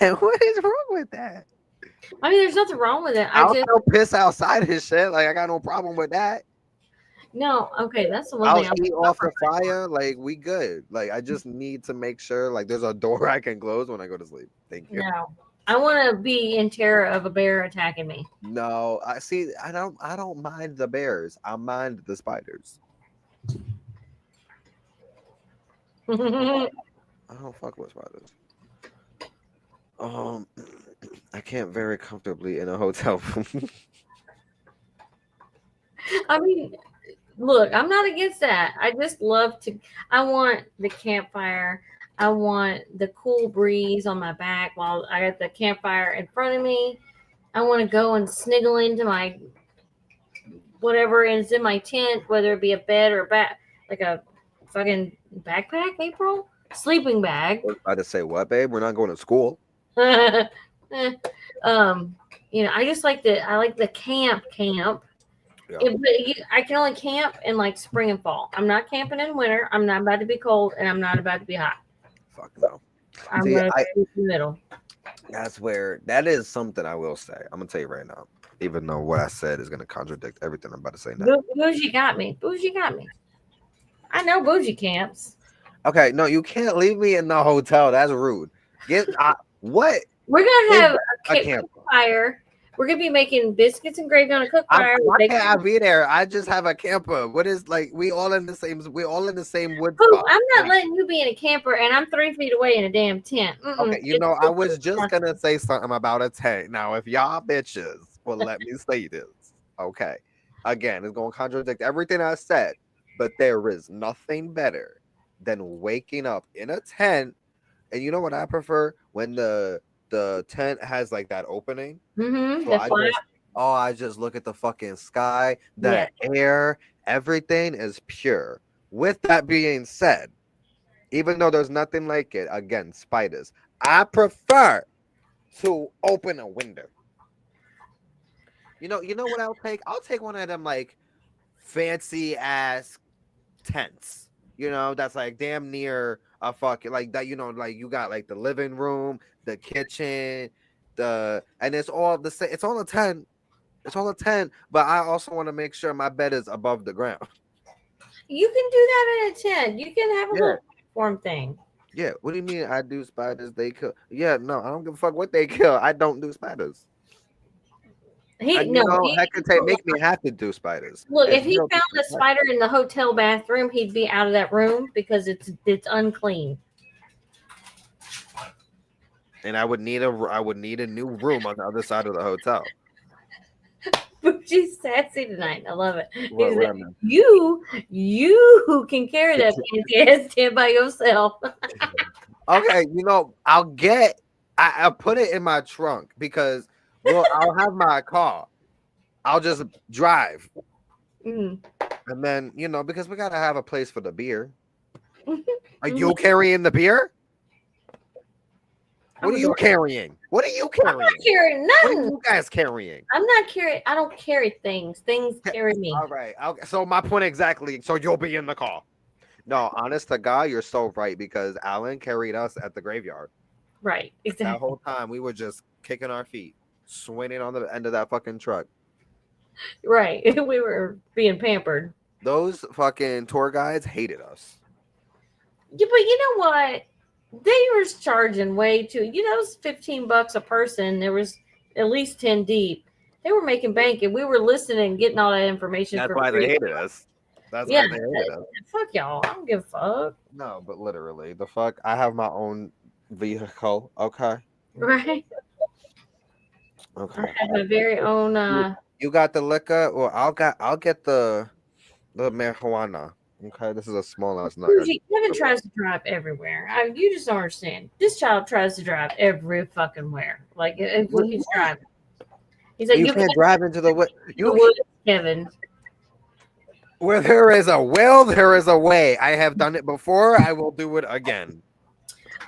And what is wrong with that? I mean, there's nothing wrong with it. I'll still piss outside and shit. Like I got no problem with that. No, okay, that's the one I'll thing. eat off the fire. Like we good. Like I just need to make sure like there's a door I can close when I go to sleep. Thank you. No, I want to be in terror of a bear attacking me. No, I see. I don't mind the bears. I mind the spiders. I don't fuck with spiders. I can't very comfortably in a hotel room. I mean, look, I'm not against that. I just love to. I want the campfire. I want the cool breeze on my back while I got the campfire in front of me. I want to go and sniggle into my whatever is in my tent, whether it be a bed or like a fucking backpack, April? Sleeping bag. I was about to say what, babe? We're not going to school. I just like the camp. Yeah. I can only camp in like spring and fall. I'm not camping in winter. I'm not about to be cold, and I'm not about to be hot. Fuck no. I'm See, gonna be in the middle. That is something I will say. I'm gonna tell you right now, even though what I said is gonna contradict everything I'm about to say now. Bougie got me. I know bougie camps. Okay, no, you can't leave me in the hotel. That's rude. What? We're gonna have a camp fire. We're gonna be making biscuits and gravy on a cook fire. Why can't I be there? I just have a camper. What is like? We all in the same wood Ooh, spot. I'm not letting you be in a camper, and I'm 3 feet away in a damn tent. Okay, I was just gonna say something about a tent. Now, if y'all bitches will let me say this, okay? Again, it's gonna contradict everything I said, but there is nothing better than waking up in a tent. And you know what I prefer? When the tent has like that opening. Mm-hmm. So I just look at the fucking sky, the air, everything is pure. With that being said, even though there's nothing like it, again, spiders, I prefer to open a window. You know what I'll take? I'll take one of them like fancy ass tents. That's like damn near a fucking like that. Like you got like the living room, the kitchen, and it's all the same. It's all a tent. It's all a tent. But I also want to make sure my bed is above the ground. You can do that in a tent. You can have a little platform thing. Yeah. What do you mean? I do spiders? They kill. Yeah. No, I don't give a fuck what they kill. I don't do spiders. That could make me have to do spiders. Look, if he found a spider in the hotel bathroom, he'd be out of that room because it's unclean. And I would need a new room on the other side of the hotel. She's sassy tonight. I love it. What You can carry that fancy ass tent by yourself. Okay, I'll put it in my trunk because I'll have my car. I'll just drive. Mm. And then, because we gotta have a place for the beer. Are Mhm. you carrying the beer? I'm What are a you door. carrying? What are you I'm carrying? not carrying What are nothing. you guys carrying? I'm not carrying. I don't carry things. Things carry me. All right. So my point exactly. So you'll be in the car. No, honest to God, you're so right because Alan carried us at the graveyard. Right. That Exactly. whole time we were just kicking our feet, swinging on the end of that fucking truck. Right. We were being pampered. Those fucking tour guides hated us. Yeah, but you know what? They were charging way too. It was $15 a person. There was at least 10 deep. They were making bank, and we were listening and getting all that information That's for why they free. hated us. That's Yeah, why they hated us. fuck y'all. I don't give a fuck. No, but literally, the fuck. I have my own vehicle. Okay. Right? I Okay. have my very own. You got the liquor, or I'll get the marijuana. Okay, this is a small ass nut. Bougie. Kevin tries to drive everywhere. You just don't understand. This child tries to drive every fucking where. Like when he's driving, he's like, You "You can't can't drive into the way. the You woods, Kevin." where there is a will, there is a way. I have done it before. I will do it again.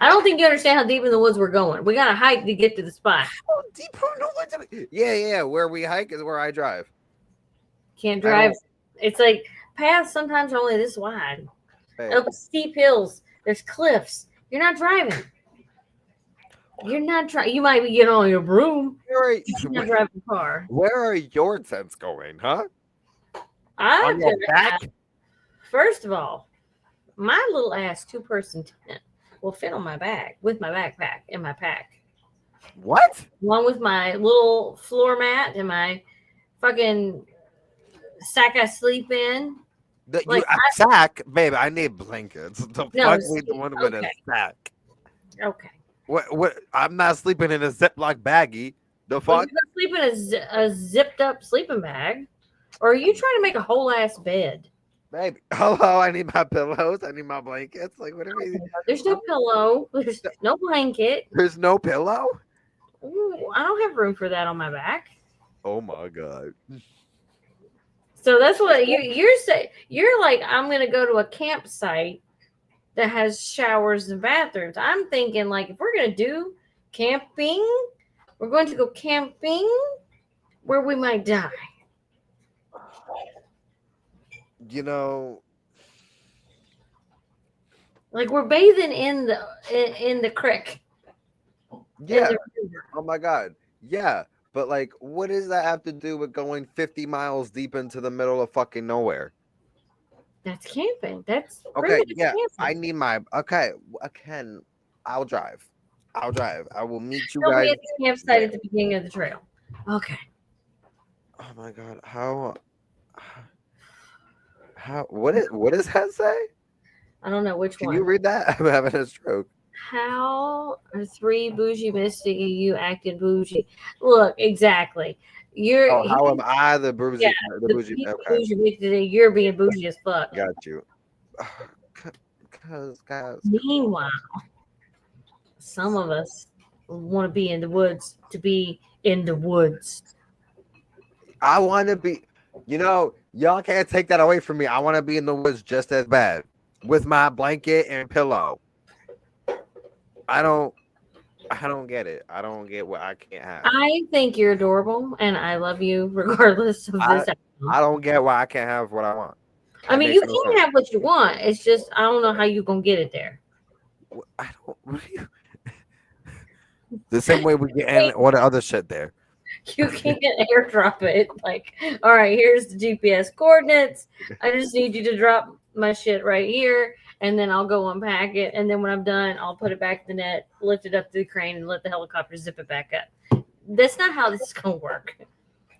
I don't think you understand how deep in the woods we're going. We got to hike to get to the spot. Yeah. Where we hike is where I drive. Can't I drive. don't- It's like paths sometimes are only this wide. Hey, Up steep hills, there's cliffs. You're not driving. You're not trying. You might be getting on your broom. You're not driving a car. where are your tents going, huh? I'm On your gonna back? have, first of all, my little ass 2-person tent will fit on my back with my backpack and my pack, What? along with my little floor mat and my fucking sack I sleep in. Like A sack, babe? I need blankets. The No, fuck see, we doing with a okay. sack? Okay. What? I'm not sleeping in a Ziploc baggie. The Well, fuck? you can sleep in a zipped up sleeping bag, or are you trying to make a whole ass bed? Baby, hello. I need my pillows. I need my blankets. Like, what are we? There's no pillow. There's no blanket. There's no pillow. Ooh, I don't have room for that on my back. Oh my god. So that's what you're saying. You're like, I'm gonna go to a campsite that has showers and bathrooms. I'm thinking like, if we're gonna do camping, we're going to go camping where we might die. You know, Like we're bathing in the creek. yeah. In the river. Oh my god. Yeah. But like, what does that have to do with going 50 miles deep into the middle of fucking nowhere? That's camping. That's Okay, primitive yeah. camping. I need my Ken, I'll drive. I will meet you Don't guys. be at the campsite at the beginning of the trail. Okay. Oh my god. What does that say? I don't know which Can one. you read that? I'm having a stroke. How are 3 bougie mystic you acting bougie? Look, exactly. You're Oh, how am I the bougie? yeah, The bougie. he's Okay, bougie mystic, you're being bougie as fuck. got you. Cause guys, Meanwhile, some of us want to be in the woods to be in the woods. I want to be. Y'all can't take that away from me. I want to be in the woods just as bad with my blanket and pillow. I don't get it. I don't get what I can't have. I think you're adorable and I love you regardless of this. I don't get why I can't have what I want. I mean, you can have what you want. It's just I don't know how you're gonna get it there. I don't. What are you? The same way we get in all the other shit there. You can't airdrop it. Like, all right, here's the GPS coordinates. I just need you to drop my shit right here, and then I'll go unpack it. And then when I'm done, I'll put it back in the net, lift it up to the crane, and let the helicopter zip it back up. That's not how this is gonna work.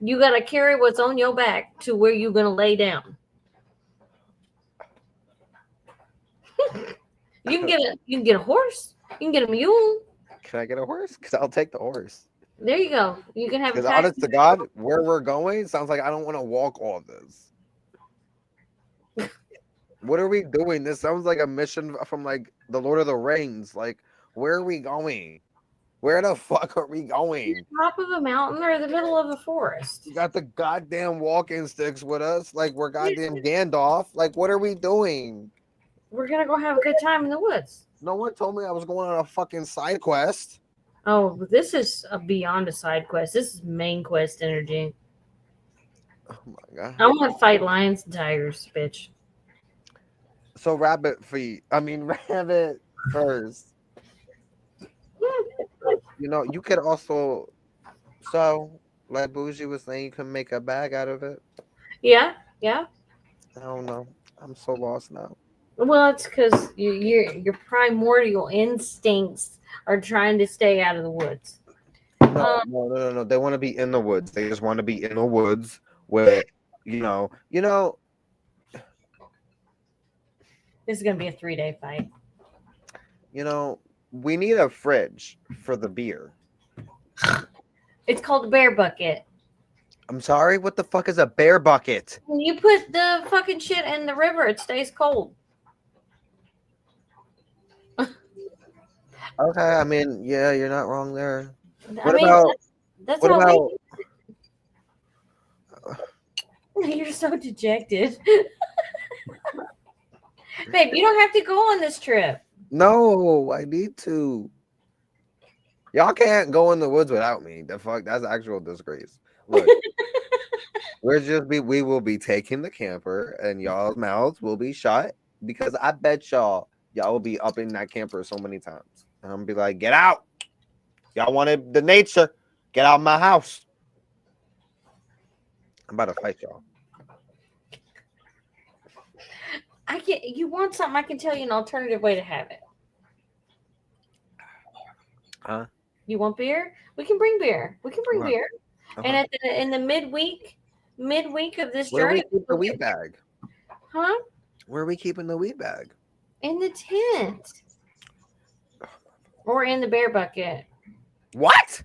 You gotta carry what's on your back to where you're gonna lay down. You can get a horse. You can get a mule. Can I get a horse? Because I'll take the horse. There you go. You can have a Because honest to God, where we're going sounds like I don't want to walk all this. What are we doing? This sounds like a mission from like the Lord of the Rings. Like, where are we going? Where the fuck are we going? Top of a mountain or the middle of a forest. We got the goddamn walking sticks with us, like we're goddamn Gandalf. Like, what are we doing? We're gonna go have a good time in the woods. No one told me I was going on a fucking side quest. Oh, this is beyond a side quest. This is main quest energy. Oh my god. I want to fight lions and tigers, bitch. So rabbit first. You know, you could also, so like Bougie was saying, you can make a bag out of it. Yeah. I don't know. I'm so lost now. Well, it's because your primordial instincts are trying to stay out of the woods. No. They want to be in the woods. They just want to be in the woods where, you know. This is gonna be a 3-day fight. We need a fridge for the beer. It's called a bear bucket. I'm sorry. What the fuck is a bear bucket? When you put the fucking shit in the river, it stays cold. Okay, I mean, yeah, you're not wrong there. I mean, that's what how about? You're so dejected. Babe, you don't have to go on this trip. No, I need to. Y'all can't go in the woods without me. The fuck, that's actual disgrace. Look, we will be taking the camper, and y'all's mouths will be shut because I bet y'all will be up in that camper so many times, and I'm gonna be like, get out. Y'all wanted the nature. Get out of my house. I'm about to fight y'all. You want something, I can tell you an alternative way to have it. Huh? You want beer? We can bring beer. Uh-huh. And in the midweek of this Where journey, we keep the weed bag? Huh? Where are we keeping the weed bag? In the tent. Or in the bear bucket. What?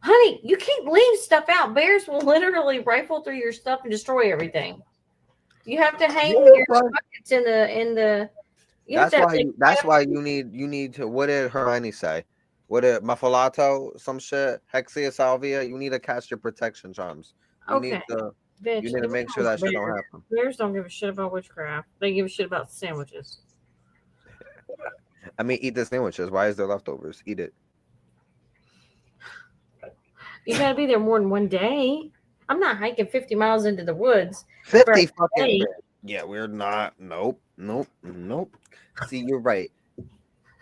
Honey, you can't leave stuff out. Bears will literally rifle through your stuff and destroy everything. You have to hang your buckets in the. That's why you need to. What did Hermione say? What did Muffalato? Some shit. Hexia Salvia. You need to cast your protection charms. You need to make sure that shit don't happen. Bears don't give a shit about witchcraft. They give a shit about sandwiches. I mean, eat the sandwiches. Why is there leftovers? Eat it. You gotta be there more than one day. I'm not hiking 50 miles into the woods. 50 fucking. Yeah, we're not. Nope. See, you're right.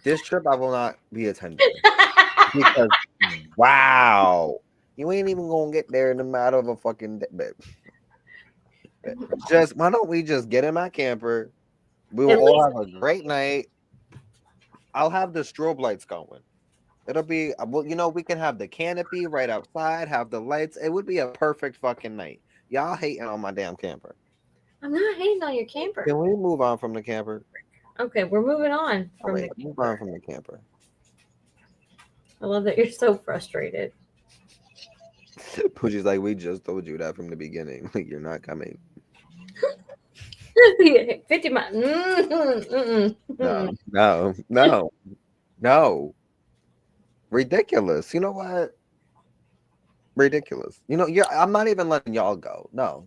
This trip I will not be attending because wow, you ain't even gonna get there in the matter of a fucking day. Just why don't we just get in my camper? We will all have a great night. I'll have the strobe lights going. It'll be we can have the canopy right outside, have the lights. It would be a perfect fucking night. Y'all hating on my damn camper. I'm not hating on your camper. Can we move on from the camper? Okay, we're moving on from the move on from the camper. I love that you're so frustrated. Poochie's like, we just told you that from the beginning. You're not coming. 50 miles. No. Ridiculous. You know what? Ridiculous. I'm not even letting y'all go. No.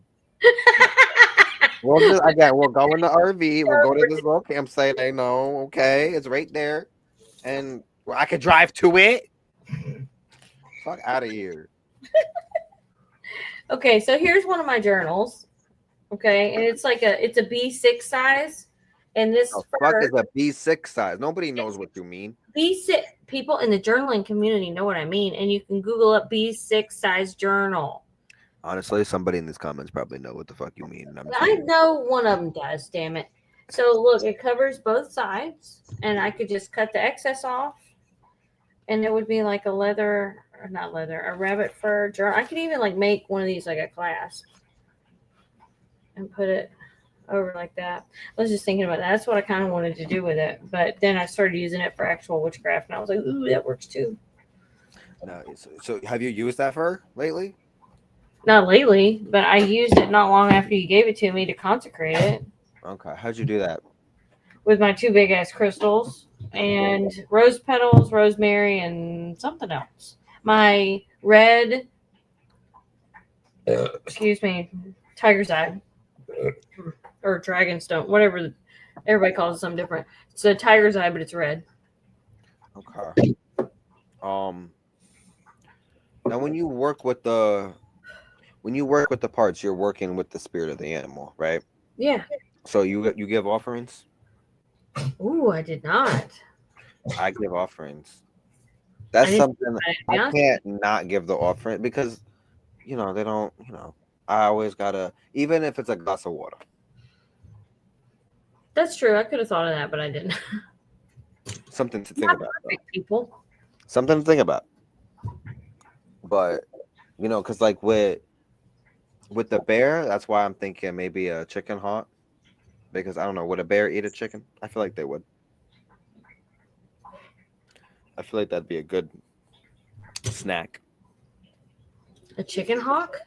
We'll go in the RV. We'll go to this little campsite. I know. Okay. It's right there. And I could drive to it. Fuck out of here. Okay. So here's one of my journals. Okay. And it's a B6 size. And this fuck is a B6 size. Nobody knows what you mean. B6 people in the journaling community know what I mean. And you can Google up B6 size journal. Honestly, somebody in these comments probably know what the fuck you mean. I know one of them does, damn it. So look, it covers both sides, and I could just cut the excess off, and it would be like a rabbit fur journal. I could even make one of these like a clasp and put it over like that. I was just thinking about that. That's what I kind of wanted to do with it, but then I started using it for actual witchcraft, and I was like, ooh, that works too. No, so have you used that fur lately? Not lately, but I used it not long after you gave it to me to consecrate it. Okay, how'd you do that? With my 2 big ass crystals. and rose petals, rosemary, and something else. My red, excuse me, tiger's eye or dragonstone, whatever. Everybody calls it something different. It's a tiger's eye, but it's red. Okay. Now when you work with the parts, you're working with the spirit of the animal, right? Yeah. So you give offerings. Ooh, I did not. I give offerings. I That's didn't. something Be I honest. can't not give the offering because they don't. I always gotta, even if it's a glass of water. That's true. I could have thought of that, but I didn't. Something to think Not about. perfect people. Something to think about. But because like with the bear, that's why I'm thinking maybe a chicken hot. Because I don't know, would a bear eat a chicken? I feel like they would. I feel like that'd be a good snack. A chicken hawk?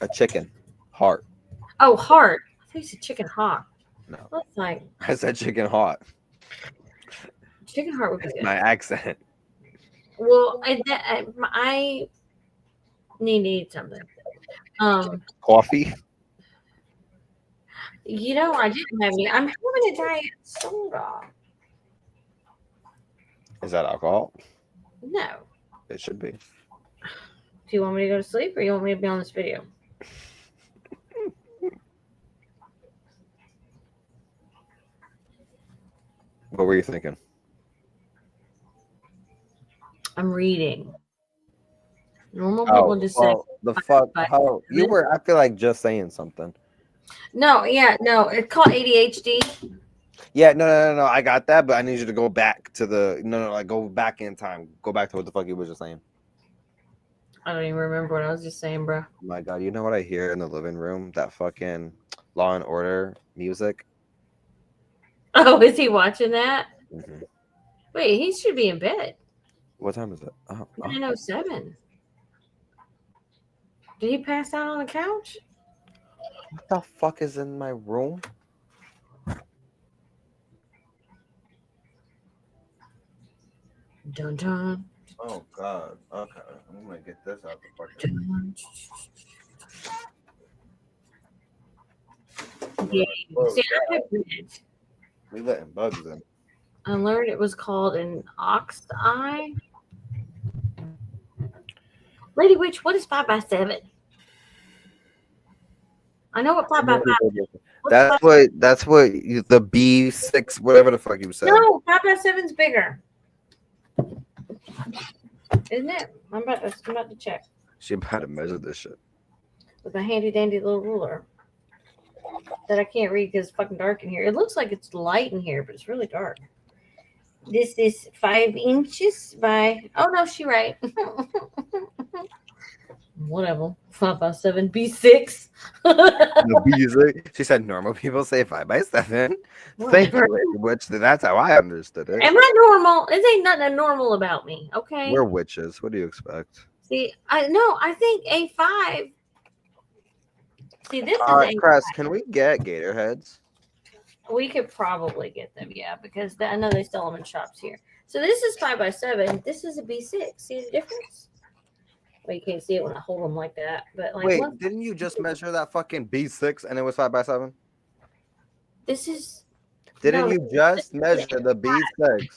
A chicken heart. Oh, heart. I think it's a chicken hawk. No, That's like I said chicken hot. chicken heart would be It's good. my accent. Well, I need to eat something. Coffee. I didn't have any. I'm having a diet soda. Is that alcohol? No. It should be. Do you want me to go to sleep or you want me to be on this video? What were you thinking? I'm reading. Normal people just say The fuck. by How you were? I feel like just saying something. no, yeah, no. It's called ADHD. Yeah, no. I got that, but I need you to go back to the like go back in time. Go back to what the fuck you was just saying. I don't even remember what I was just saying, bro. Oh my god, you know what I hear in the living room? That fucking Law and Order music. Oh, is he watching that? Mm-hmm. Wait, he should be in bed. What time is it? 9:07. Did he pass out on the couch? What the fuck is in my room? Dun dun. Oh god. Okay, I'm gonna get this out the fucking. Dun. Yeah. See, I have read. We letting bugs in. I learned it was called an ox eye. Lady Witch, what is 5x7? I know what 5x5 is. That's what the B6 whatever the fuck you said. No, 5x7's bigger. Isn't it? I'm about to check She about to measure this shit. with a handy dandy little ruler that I can't read because it's fucking dark in here. It looks like it's light in here, but it's really dark. This is 5 inches by. Oh no, she right. Whatever. 5x7 B6. The B6. She said normal people say 5x7. Thank you, which that's how I understood it. Am I normal? This ain't nothing normal about me. Okay. We're witches. What do you expect? See, I think A5. See, this is A5. A5. Chris, can we get gator heads? We could probably get them, yeah, because I know they sell them in shops here. So this is 5x7. This is a B6. See the difference? Well, you can't see it when I hold them like that, but like, wait, didn't you just measure that fucking B6 and it was 5x7? This is. Didn't you just measure the B6?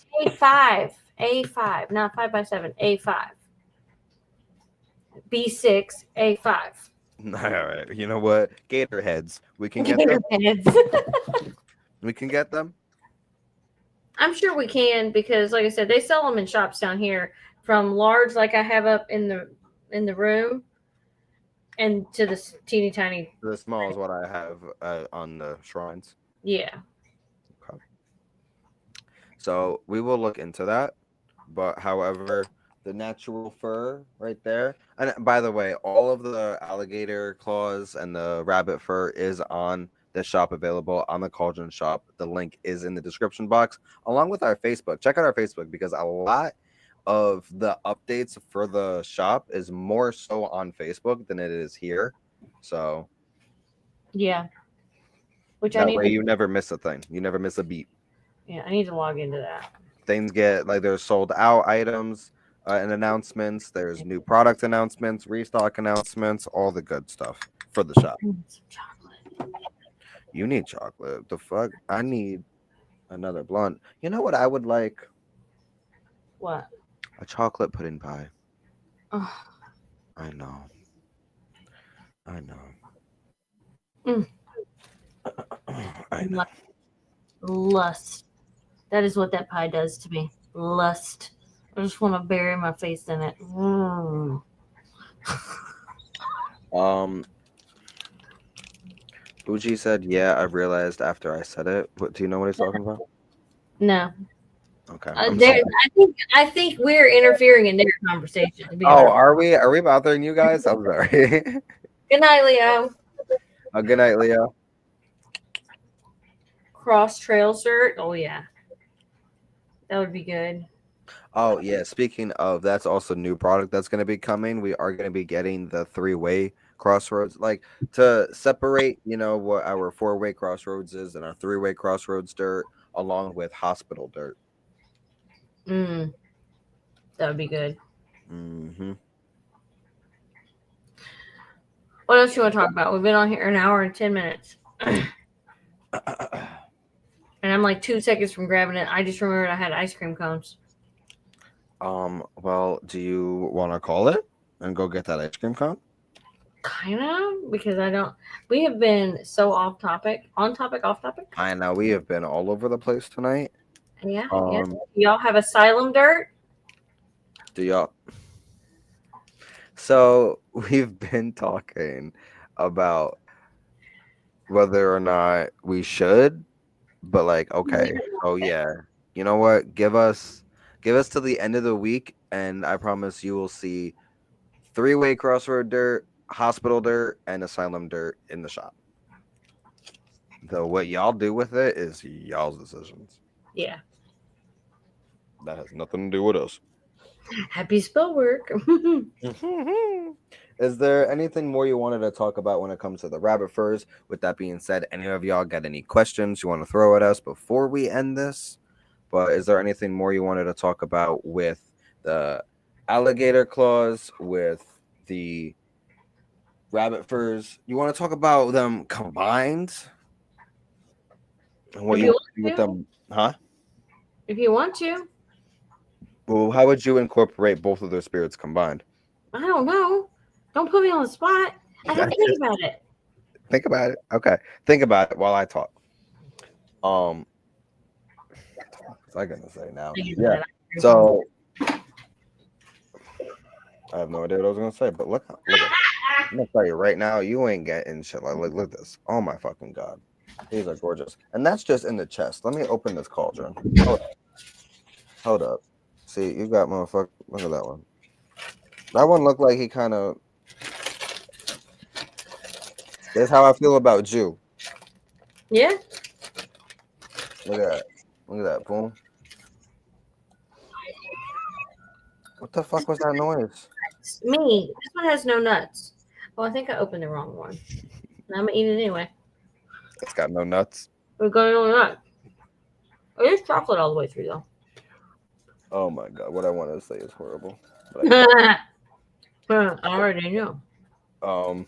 A5, not 5x7. A5. B6, A5. All right, you know what? Gator heads. We can get them. We can get them. I'm sure we can because, like I said, they sell them in shops down here, from large, like I have up in the room, and to the teeny tiny. The small is what I have on the shrines. Yeah. Okay. So we will look into that, but however, the natural fur right there. And by the way, all of the alligator claws and the rabbit fur is on the shop, available on the Cauldron shop. The link is in the description box, along with our Facebook. Check out our Facebook because a lot of the updates for the shop is more so on Facebook than it is here. So yeah, which that I need way to, you never miss a thing. You never miss a beat. yeah, I need to log into that. things get like there's sold out items and announcements. There's new product announcements, restock announcements, all the good stuff for the shop. Some chocolate. You need chocolate. The fuck? I need another blunt. You know what I would like? What? A chocolate pudding pie. Oh, I know. I know. Mm. I know. lust. That is what that pie does to me. Lust. I just want to bury my face in it. Um, Uji said, "Yeah, I realized after I said it." What do you know what he's talking about? No. Okay, I'm sorry. I think we're interfering in their conversation. To be Oh, honest. are we? Are we bothering you guys? I'm sorry. Good night, Leo. Good night, Leo. Cross trail shirt. Oh yeah, that would be good. Oh yeah. Speaking of, that's also new product that's going to be coming. We are going to be getting the three-way crossroads, like to separate, what our four-way crossroads is and our three-way crossroads dirt, along with hospital dirt. Mm, that would be good. Hmm. What else you want to talk about? We've been on here an hour and 10 minutes, and I'm like 2 seconds from grabbing it. I just remembered I had ice cream cones. Well, do you want to call it and go get that ice cream cone? Kind of, because I don't. We have been so off topic, on topic, off topic. I know we have been all over the place tonight. Yeah, yeah. Um, Y'all have asylum dirt. do y'all? So we've been talking about whether or not we should, but like, okay, oh yeah, you know what? Give us till the end of the week, and I promise you will see three-way crossroad dirt, hospital dirt, and asylum dirt in the shop. Though what y'all do with it is y'all's decisions. Yeah. That has nothing to do with us. Happy spell work. Is there anything more you wanted to talk about when it comes to the rabbit furs? With that being said, any of y'all got any questions you want to throw at us before we end this? But is there anything more you wanted to talk about with the alligator claws, with the rabbit furs? You want to talk about them combined? And what If you you want to do with them, huh? If you want to, Well, how would you incorporate both of their spirits combined? I don't know. Don't put me on the spot. I have to think about it. Think about it. Okay. Think about it while I talk. What was I gonna say now? Yeah. So I have no idea what I was gonna say, but look at I'm gonna tell you right now, you ain't getting shit like look at this. Oh my fucking god. These are gorgeous. And that's just in the chest. Let me open this cauldron. Hold up. See, you got motherfucker. Look at that one. That one looked like he kind of. That's how I feel about Jew. Yeah. Look at that. Look at that. Boom. What the fuck was that noise? Me. This one has no nuts. Oh, I think I opened the wrong one. I'm gonna eat it anyway. It's got no nuts. We're going on nut. Oh, there's chocolate all the way through though. Oh my god. What I wanted to say is horrible. I already know. Oh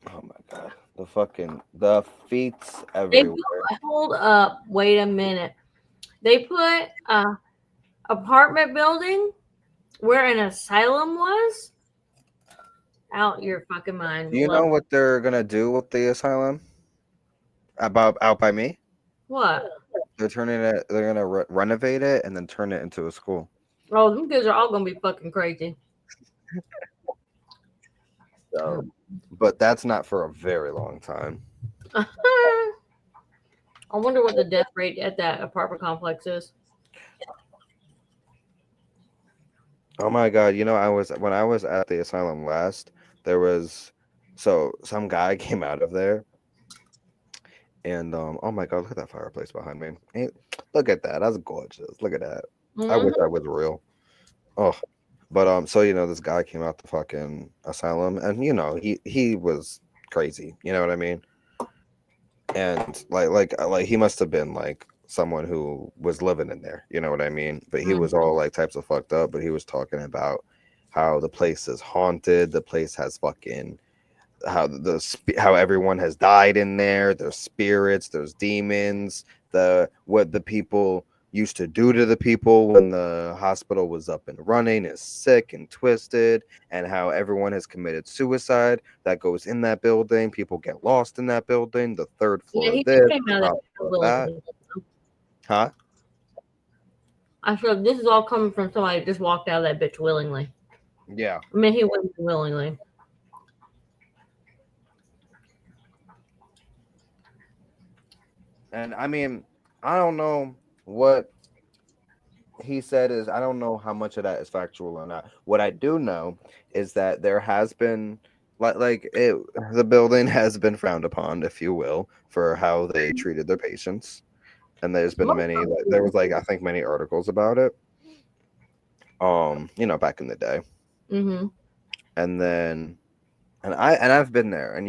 my god. The feets They everywhere. hold up. Wait a minute. They put a apartment building where an asylum was. Out your fucking mind. Do you know what they're gonna do with the asylum? About out by me? What? They're gonna renovate it and then turn it into a school. Oh, them kids are all gonna be fucking crazy. So, but that's not for a very long time. I wonder what the death rate at that apartment complex is. Oh my god, when I was at the asylum last, there was some guy came out of there and oh my god, look at that fireplace behind me. Hey, look at that. That's gorgeous. Look at that. I wish that was real. Oh. But so this guy came out the fucking asylum and he was crazy, you know what I mean? And like he must have been like someone who was living in there. You know what I mean? But he was all like types of fucked up. But he was talking about how the place is haunted. The place has fucking how everyone has died in there. There's spirits. There's demons. What the people used to do to the people when the hospital was up and running is sick and twisted, and how everyone has committed suicide that goes in that building. People get lost in that building. The third floor Yeah, of he this, came the out of top floor of that. willingly. Huh? I feel this is all coming from somebody who just walked out of that bitch willingly. Yeah. I mean, he went willingly. And I mean, I don't know what he said is I don't know how much of that is factual or not. What I do know is that there has been the building has been frowned upon, if you will, for how they treated their patients. And there's been many there was I think many articles about it. Back in the day. Mm-hmm. And then I've been there, and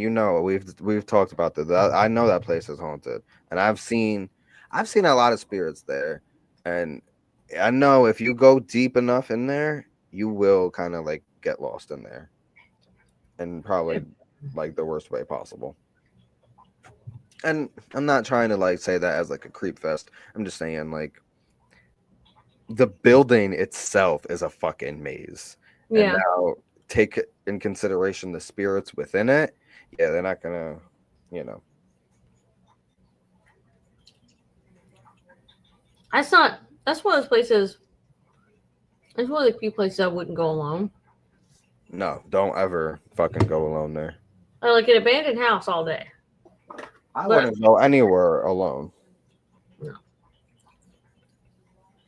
we've talked about that. I know that place is haunted, and I've seen a lot of spirits there, and I know if you go deep enough in there, you will kind of like get lost in there, and probably like the worst way possible. And I'm not trying to like say that as like a creep fest. I'm just saying like the building itself is a fucking maze, and Yeah. now take in consideration the spirits within it. Yeah, they're not gonna, you know. That's one of those places. It's one of the few places I wouldn't go alone. No, don't ever fucking go alone there. I like an abandoned house all day. I wouldn't go anywhere alone. No.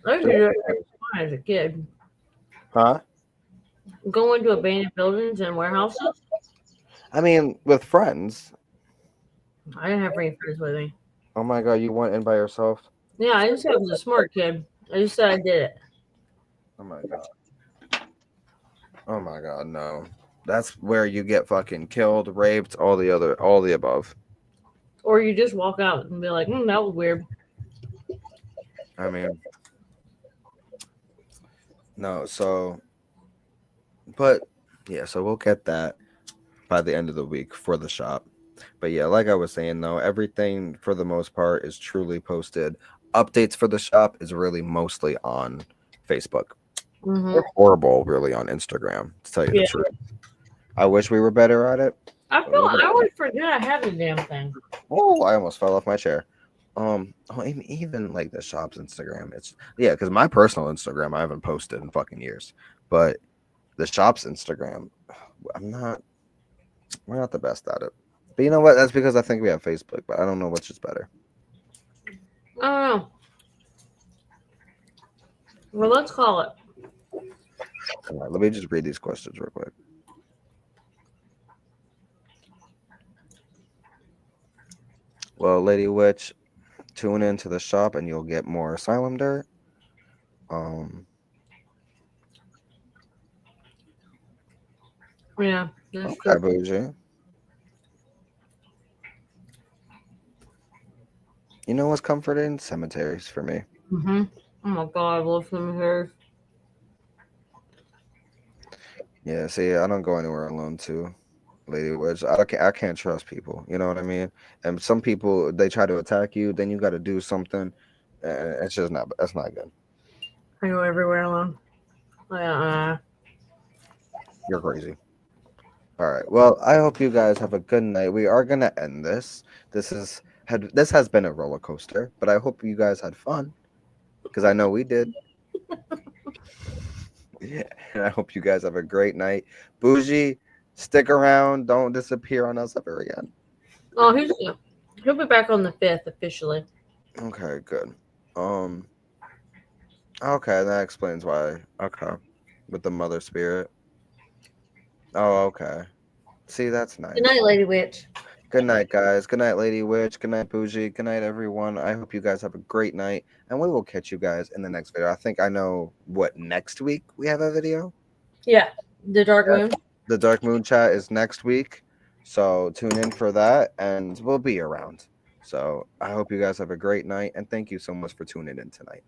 I used to do it as a kid. Huh? Go into abandoned buildings and warehouses. I mean, with friends. I didn't have any friends with me. Oh my god, you went in by yourself? Yeah, I just said I was a smart kid. I just said I did it. Oh my god. Oh my god, no. That's where you get fucking killed, raped, all the above. Or you just walk out and be like, that was weird. I mean, no, so, but yeah, so we'll get that by the end of the week for the shop. But yeah, like I was saying though, everything for the most part is truly posted. Updates for the shop is really mostly on Facebook. Mm-hmm. We're horrible, really, on Instagram, to tell you the truth. I wish we were better at it. I always forget I have the damn thing. Oh, I almost fell off my chair. Even like the shop's Instagram, because my personal Instagram I haven't posted in fucking years, but the shop's Instagram, we're not the best at it. But you know what? That's because I think we have Facebook, but I don't know which is better. I don't know. Well, let's call it. All right, let me just read these questions real quick. Well, Lady Witch, tune into the shop and you'll get more asylum dirt. Yeah. That's Okay, Bougie. You know what's comforting? Cemeteries for me. Mm-hmm. Oh my god, I love cemeteries. Yeah, see, I don't go anywhere alone too, Lady Witch. I can't trust people. You know what I mean? And some people they try to attack you, then you got to do something. It's just not. That's not good. I go everywhere alone. You're crazy. All right. Well, I hope you guys have a good night. We are gonna end this. This has been a roller coaster, but I hope you guys had fun because I know we did. Yeah, and I hope you guys have a great night. Bougie, stick around. Don't disappear on us ever again. Oh, he'll be back on the 5th officially. Okay, good. Okay, that explains why. Okay, with the mother spirit. Oh, okay. See, that's nice. Good night, Lady Witch. Good night, guys. Good night, Lady Witch. Good night, Bougie. Good night, everyone. I hope you guys have a great night, and we will catch you guys in the next video. I think I know what next week we have a video. Yeah, the Dark Moon. The Dark Moon chat is next week, so tune in for that, and we'll be around. So I hope you guys have a great night, and thank you so much for tuning in tonight.